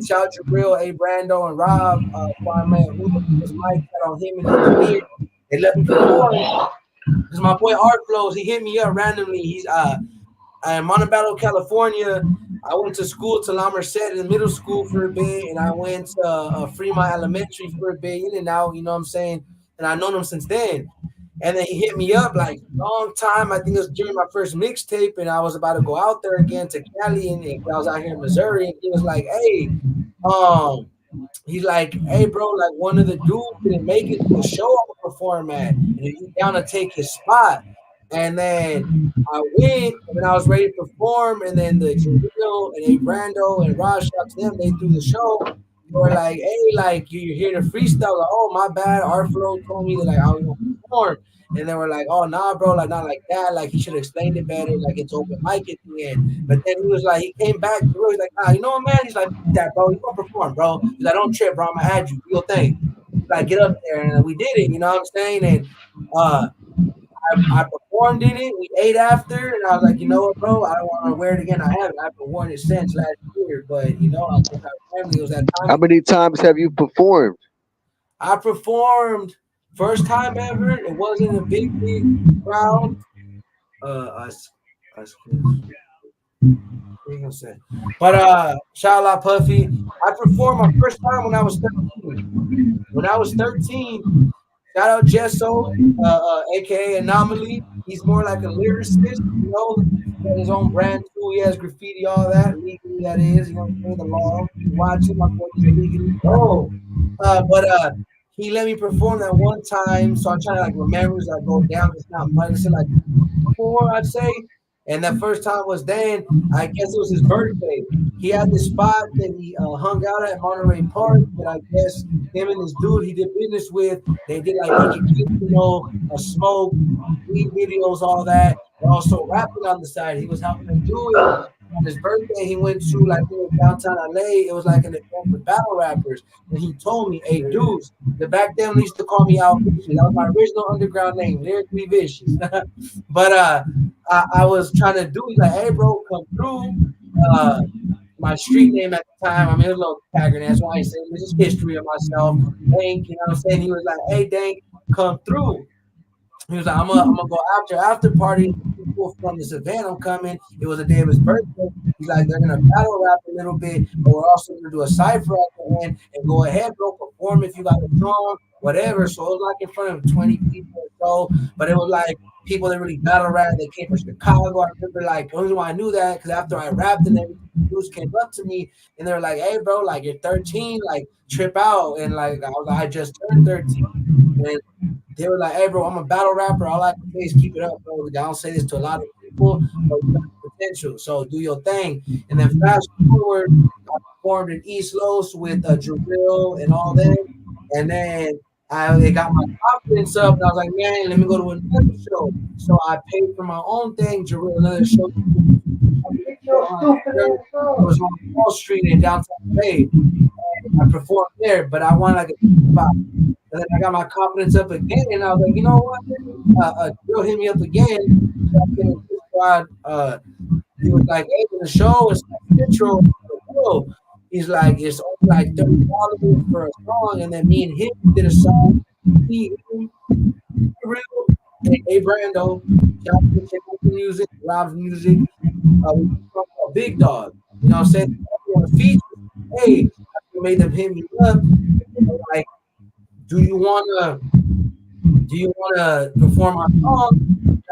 Shout out Jabril, A. Brando, and Rob. Kwame, who was Mike? Shout out him and the engineer. They let me perform because my boy Art Flows. He hit me up randomly. He's in Montebello, California. I went to school to La Merced in middle school for a bit, and I went to Fremont Elementary for a bit, in and out, you know what I'm saying? And I've known him since then. And then he hit me up like long time. I think it was during my first mixtape, and I was about to go out there again to Cali, and I was out here in Missouri. And he was like, "Hey, um, he's like, hey, bro, like one of the dudes didn't make it to the show I'm gonna perform at, and if you down to take his spot." And then I went, and then I was ready to perform, and then the Jaleel and A Brando and Raj, shout to them, they threw the show. They were like, "Hey, like you're here to freestyle." Like, "Oh, my bad." Our flow told me that like I was gonna perform, and they were like, "Oh, nah, bro, like not like that. Like he should have explained it better. Like it's open mic at the end." But then he was like, he came back to real. He's like, "Nah, you know what, man?" He's like, "That, bro, you gonna perform, bro." He's like, "Don't trip, bro. I'm gonna add you. Do your thing." Like, get up there, and we did it. You know what I'm saying? And uh, I performed in it. We ate after, and I was like, you know what, bro? I don't want to wear it again. I haven't. I've been wearing it since last year, but you know, I guess our family was that time. How many times have you performed? I performed first time ever. It wasn't a big crowd. Us, what you gonna say? But shout out Puffy. I performed my first time when I was 13. When I was 13, shout out Jesso, aka Anomaly. He's more like a lyricist, you know. He got his own brand too. He has graffiti, all that legally. That is, you know, what I'm saying, the law. You watch him, my boy, he's illegally. Oh, but he let me perform that one time. So I'm trying to like remember as I go down. It's not much. It's like four, I'd say. And that first time was then, I guess it was his birthday. He had this spot that he hung out at Monterey Park, that I guess him and this dude he did business with, they did like educational, smoke, weed videos, all that, but also rapping on the side. He was helping them do it. on his birthday, he went to like downtown LA. It was like an event with battle rappers, and he told me, "Hey, dudes, the back then they used to call me Out Vicious. That was my original underground name, Lyrically Vicious." But I was trying to do. He's like, "Hey, bro, come through." Uh, my street name at the time. I mean, it was a little tagging. That's why I say this is history of myself. Dank, you know what I'm saying? He was like, "Hey, Dank, come through." He was like, I'm gonna go after party. People from this event, I'm coming. It was a day of his birthday. He's like, they're gonna battle rap a little bit, but we're also gonna do a cipher at the end and go ahead, bro, perform if you got a song, whatever. So it was like in front of 20 people or so, but it was like people that really battle rap. They came from Chicago. I remember like the only reason why I knew that because after I rapped and everything, dudes came up to me and they were like, "Hey, bro, like you're 13, like trip out." And like I was like, I just turned 13. And they were like, "Hey, bro, I'm a battle rapper. All I can say is keep it up, bro. I don't say this to a lot of people, but you got potential. So do your thing." And then fast forward, I performed in East Los with Drill and all that. And then it got my confidence up, and I was like, "Man, let me go to another show." So I paid for my own thing, Drill, another show. It was on Wall Street in downtown LA. I performed there, but I wanted like a spot. And then I got my confidence up again, and I was like, you know what? Bill hit me up again. So I came to this squad. He was like, "Hey, the show is central." He's like, "It's only like $30 for a song," and then me and him did a song. He, him, Real, and A Brando, shout out to Music, Rob's Music. We talked about Big Dog. You know what I'm saying? On the feature, hey, I made them hit me up. Like, do you wanna perform our song?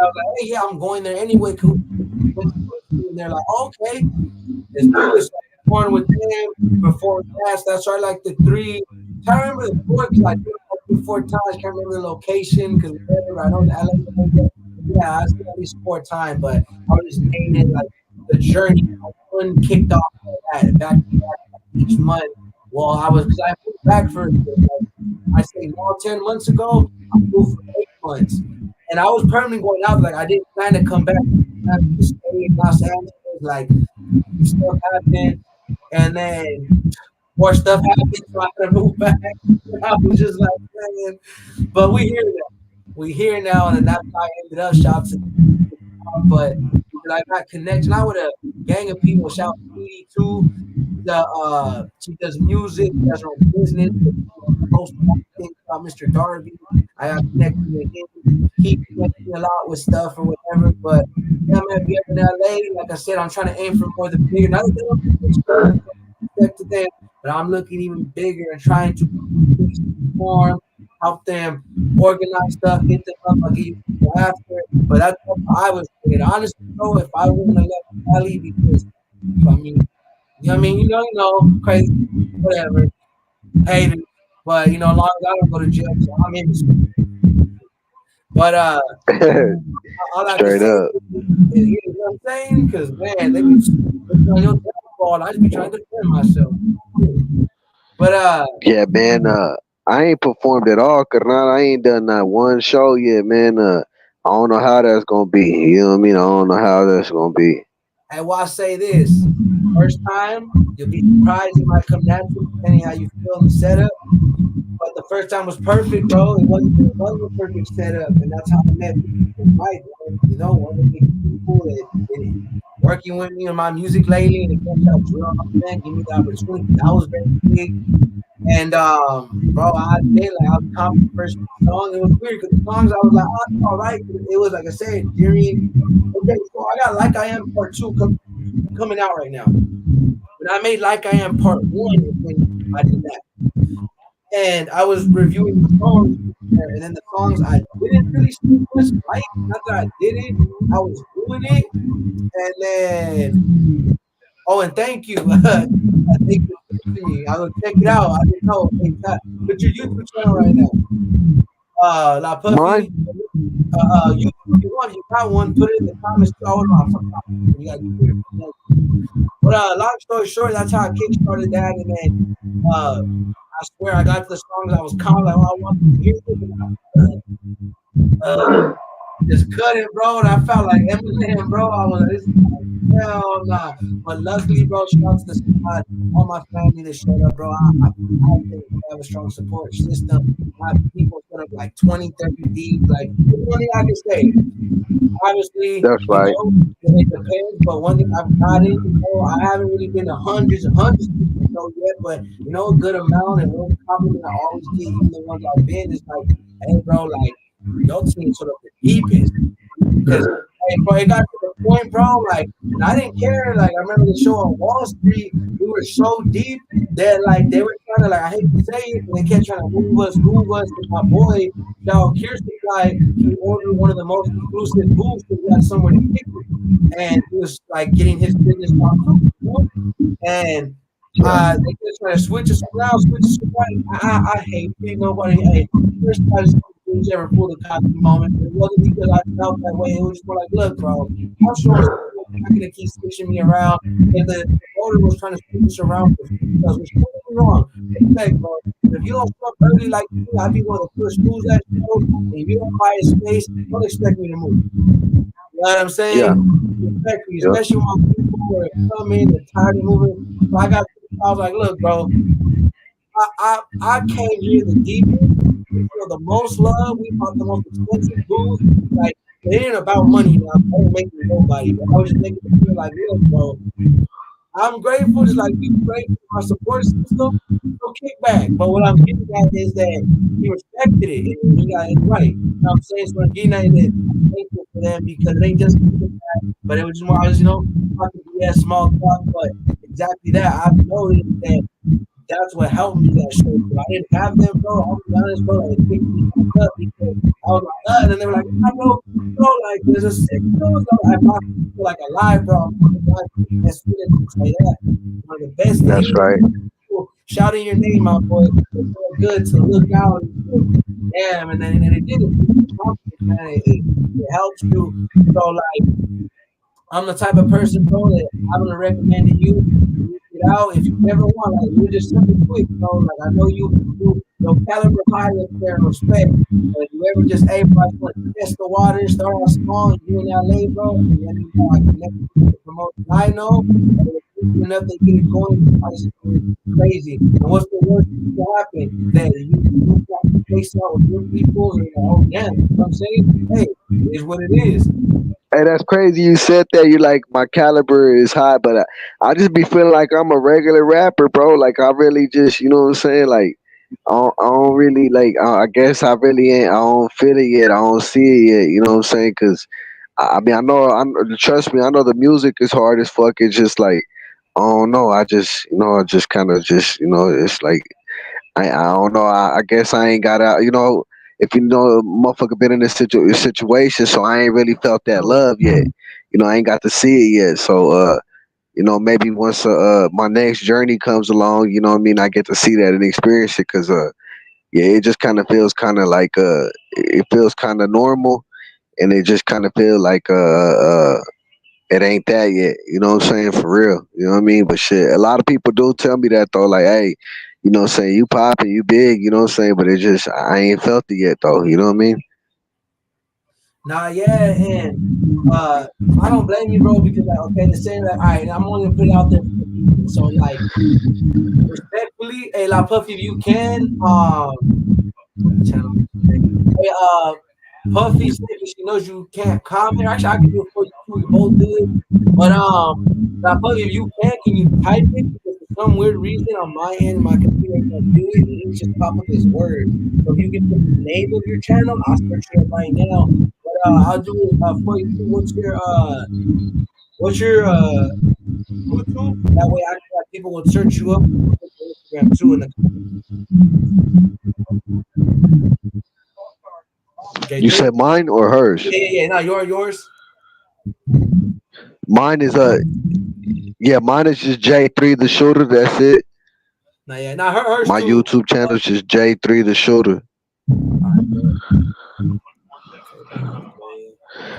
I was like, "Hey, yeah, I'm going there anyway." And they're like, "Okay, let's do it." So I performed with them, performed fast. That's right, like the three. I can't remember the fourth because I did it like 3, 4 times. Can't remember the location because I know the LA area. Yeah, I said at least 4 times, but I was just naming it like the journey. One kicked off that back to back each month. Well, I was because I moved back for like, I say now 10 months ago. I moved for 8 months, and I was permanently going out. Like I didn't plan to come back. I had to stay in Los Angeles. Like some stuff happened, and then more stuff happened, so I had to move back. I was just like, man, but we here now. We here now, and that's how I ended up. Shout out to but I got connection. I with a gang of people. Shout out to Edie too. She does music. She has her own business. Host things about Mr. Darby. I got connected with him. He connected me a lot with stuff or whatever. But yeah, man, be up in LA. Like I said, I'm trying to aim for more than bigger. Not that they don't respect to them, but I'm looking even bigger and trying to perform, help them organize stuff, get them up. I'll get you people after. But that's what I was thinking. Honestly, though, if I wouldn't have left Cali because I mean, you know what I mean? You know, crazy, whatever, haters. But as long as I don't go to jail, so I'm in this. But all I can Straight say up. is, you know what I'm saying? Because man, they be on your downfall, and I just be trying to defend myself. But Yeah, man. I ain't performed at all, carnal. I ain't done not one show yet, man. I don't know how that's gonna be. You know what I mean? I don't know how that's gonna be. and why I say this, first time you'll be surprised. It might come natural depending how you feel in the setup. But the first time was perfect, bro. It was a perfect setup, and that's how I met Mike. One of the big people that been working with me on my music lately, and again, shout out to Drill, man, give me the opportunity. That was very big. And bro, I did like I was confident first song. It was weird because the songs I was like, oh, it's all right. It was like I said, during okay, so I got Like I Am Part Two coming out right now. When I made Like I Am Part One, is when I did that. And I was reviewing the songs, and then the songs I didn't really so much like. Not that I didn't, I was doing it, and then and thank you, thank you for texting me. I will check it out. I didn't know. Hey, put your YouTube channel right now. La Puffy. Mine? YouTube, if you want, you got one. Put it in the comments. Oh no, I forgot. You got to do it. But long story short, that's how I kickstarted that, and then I swear I got to the songs I was kind of like, oh, I want to hear this. just couldn't, bro. And I felt like Eminem, bro. I was like, this is like, hell nah. But luckily, bro, shout out to the squad, all my family that showed up, bro. I think we have a strong support system. My people put up like 20, 30 deep. Like, there's one thing I can say. Obviously, That's right. it depends. But one thing I've gotten, I haven't really been to hundreds and hundreds of people shows yet, but a good amount. And one compliment I always get, even the ones I've been, is like, hey, bro, like your team sort of the deepest. Because hey, bro, it got to the point, bro. Like, and I didn't care. Like, I remember the show on Wall Street. We were so deep that like they were trying to like I hate to say it, but they kept trying to move us. And my boy, now Kirsten guy, he ordered one of the most exclusive booths because we had somewhere to kick it, and he was like getting his business on too, and. Yeah. They just trying to switch us around. I hate being nobody. Hey, first I just who's ever pulled a cocky moment. It wasn't because I felt that way. It was just more like, look, bro, I'm showing support. You're not gonna keep switching me around. And the promoter was trying to switch us around because which was wrong. Respect, bro. If you don't show up early like me, I'd be one of the first fools at shows. And if you don't buy a space, don't expect me to move. You know what I'm Yeah. saying? Respectfully, Yeah. especially when people are coming and tired of moving. So I was like, look, bro, I came here the deepest. We feel the most love. We bought the most expensive booze. Like, it ain't about money now. I ain't making nobody. But I was just making it feel like, look, bro, I'm grateful, just like you grateful for my support system. No kickback. But what I'm getting at is that he respected it and he got it right. You know what I'm saying? So what I'm getting at is that I'm thankful for them because it ain't just kickback, but it was just more, I was, talking BS, small talk. But exactly that. I've noticed that that's what helped me that show. If I didn't have them, bro, I'll be honest, bro, like, it picked me back up because I was like, and then they were like, nah, bro, like, there's a sick dude. I feel like alive, bro. I'm fucking alive. That's feeling like that. One of the best things. That's right. Shouting your name out, boy. It's so good to look out and feel, damn, and it did it. Man, it helps you. So, like, I'm the type of person, bro, that I'm gonna recommend to you. Get out if you ever want. Like, you just something quick, bro. Like, I know your caliber high up there and respect. But if you ever just, hey, bro, I just want to test the water, start out small, and you in LA, bro, and then I connect with the promotion I know, and if enough they get it going, it's crazy. And what's the worst that can happen? That you got to face out with your people, and oh, damn, you know what I'm saying? Hey, it is what it is. Hey, that's crazy. You said that. You like my caliber is high, but I just be feeling like I'm a regular rapper, bro. Like I really just, you know what I'm saying? Like I don't really like. I guess I really ain't. I don't feel it yet. I don't see it yet. You know what I'm saying? Cause I mean, I know. Trust me. I know the music is hard as fuck. It's just like I don't know. I just, I just kind of just, it's like I don't know. I guess I ain't got out. If motherfucker been in this situation, so I ain't really felt that love yet. I ain't got to see it yet. So, maybe once my next journey comes along, you know what I mean, I get to see that and experience it. Cause yeah, it just kind of feels kind of like it feels kind of normal, and it just kind of feels like it ain't that yet. You know what I'm saying? For real. You know what I mean? But shit, a lot of people do tell me that though, like, hey, you know what I'm saying, you popping, you big, you know what I'm saying? But it just I ain't felt it yet though, you know what I mean? Nah, yeah, and uh, I don't blame you, bro, because like, okay, the same that, all right, I'm only gonna put it out there for the people. So, like, respectfully, hey, La Puffy, if you can, channel. Hey, Puffy said that she knows you can't comment. Actually, I can do it for you too. We both do it. But now, Puffy, if you can you type it? Because for some weird reason on my end, my computer ain't gonna do it. It just pop up as word. So if you can put the name of your channel, I'll search it up right now. But I'll do it for you too. What's your YouTube? That way, I people will search you up on Instagram too. In the You J3. said mine or hers? Yeah. No, yours. Mine is yeah, mine is just J3 the shooter, that's it. Nah, yeah. Nah, hers My too. YouTube channel is just J3 the shooter. All right, good. Okay, okay.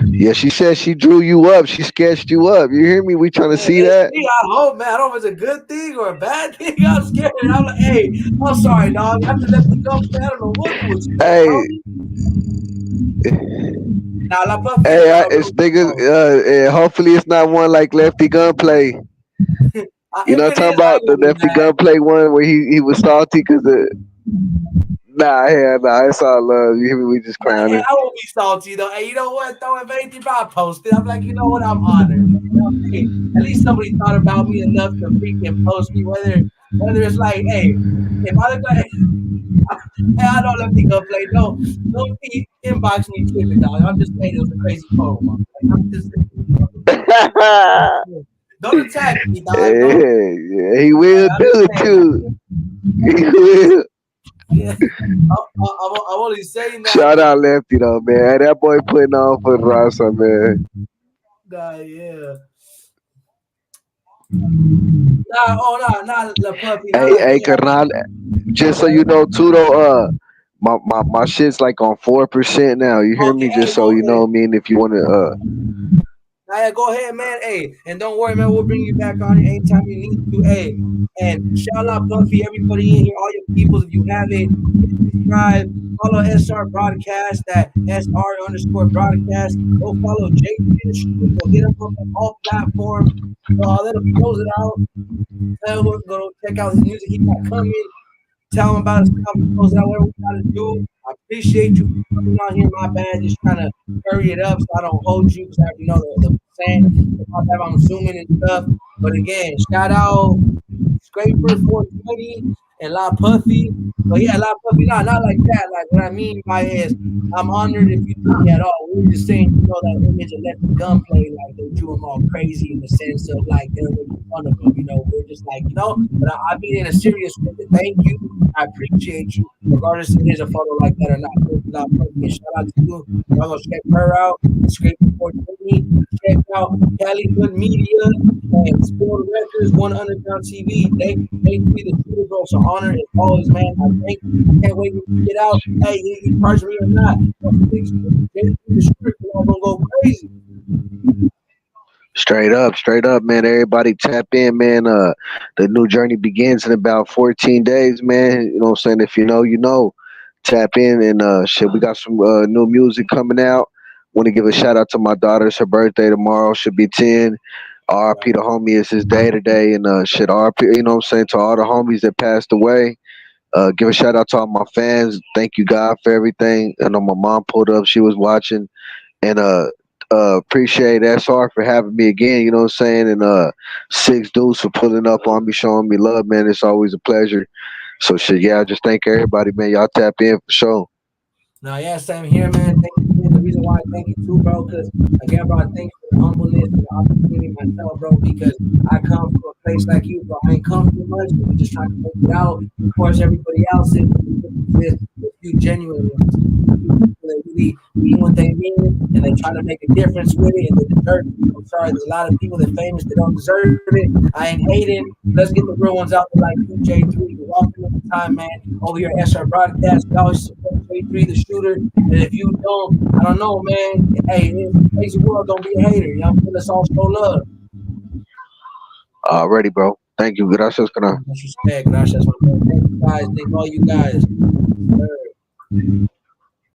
Yeah, she said she drew you up, she sketched you up. You hear me? We trying to Man, see it's that? me. I hope, man. I don't know if it's a good thing or a bad thing. I'm scared. I'm like, hey, I'm sorry, dog. After let me go, man, I don't know what to expect, bro. Hey, Now La Puffy is Hey, a it's real niggas. bro. Hopefully, it's not one like Lefty Gunplay. You know If what it I'm talking is, I about? ain't The gonna be Lefty mad. Gunplay one where he was salty because the nah, hell nah, it's all love. You hear me? We just But hey, clowning. I won't be salty though. Hey, you know what? Though, if anything, bro, I posted. I'm like, you know what? I'm honored. You know, hey, at least somebody thought about me enough to freaking post me. Whether it's like, hey, if I look like, hey, I don't let me go play. No, don't be inbox me tripping, dog. I'm just saying it was a crazy poem. Like, I'm just saying, don't attack me, dog. Yeah, Don't. yeah, he Like, will I'm do just it saying. too. He will. Yeah, I'm only saying that Shout because, out Lefty though, man. Hey, that boy putting on for the roster, man. yeah. Nah, oh, nah, the puppy, not Hey, like hey, that. carnal. Just so you know, too though, my shit's like on 4% now. You hear Okay, me? hey, Just so no, you know, hey, I mean, if you wanna, nah, yeah, go ahead, man. Hey, and don't worry, man. We'll bring you back on anytime you need to. Hey, and shout out Buffy, everybody in here, all your peoples. If you haven't, hit subscribe, follow SR Broadcast at SR underscore broadcast. Go follow J3 the Shooter. Go hit him up on all platforms. So I'll let him close it out. Tell him go check out his music he got coming. Tell him about his stuff, close it out, whatever we gotta do. I appreciate you for coming on here. My bad, just trying to hurry it up so I don't hold you because I already know the percent. My bad, I'm zooming and stuff. But again, shout out Scraper 420 and La Puffy. But yeah, La Puffy, not like that. Like what I mean by is I'm honored if you knew me at all. We were just saying, you know, that image of Lefty Gunplay, like they drew him all crazy in the sense of like they're making fun of him. You know, we're just like, you know, but I mean in a serious way. Thank you. I appreciate you, regardless if it is a photo like that or not. Thank you, La Puffy, and shout out to you. Y'all go check her out. Scraper 420. Check out Cali Good Media and Sport Records, One Underground TV. Thank you, the Shooter Bro. It's an honor as always, man. I thank you. I can't wait to get out. Hey, you charge me or not. Well, 6 J3 the Shooter, you all gonna go crazy. straight up, man. Everybody tap in, man. The new journey begins in about 14 days, man. You know what I'm saying? If you know, you know. Tap in and shit. We got some new music coming out. Want to give a shout out to my daughter. It's her birthday tomorrow. Should be 10. RP Right. the homie is his day today, and shit. RP, you know what I'm saying, to all the homies that passed away. Give a shout out to all my fans. Thank you God for everything. I know my mom pulled up. She was watching, and appreciate SR for having me again. You know what I'm saying, and Six Dudes for pulling up on me, showing me love, man. It's always a pleasure. So shit, yeah. I just thank everybody, man. Y'all tap in for sure. No, yeah, same here, man. Thank you. And the reason why I thank you too, bro, because again, bro, I thank you for the humbleness and the opportunity myself, bro, because I come from a place like you, bro. I ain't come from much, but we're just trying to make it out. Of course, everybody else is, but the difference is a few genuine ones. A few people that really mean what they mean and they try to make a difference with it and they deserve it. I'm sorry, there's a lot of people that famous that don't deserve it. I ain't hating. Let's get the real ones out there like you, J3. You're welcome anytime, man. Over here at SR Broadcast, we always support J3 the Shooter. And if you don't, I don't know, man. Hey, it's a crazy world. Don't be a hater. You know what I'm saying? Let's all show love. Ready, bro. Thank you. Gracias, cara. Much respect. Gracias, my man. Thank you guys. Thank all you guys. Yes, sir.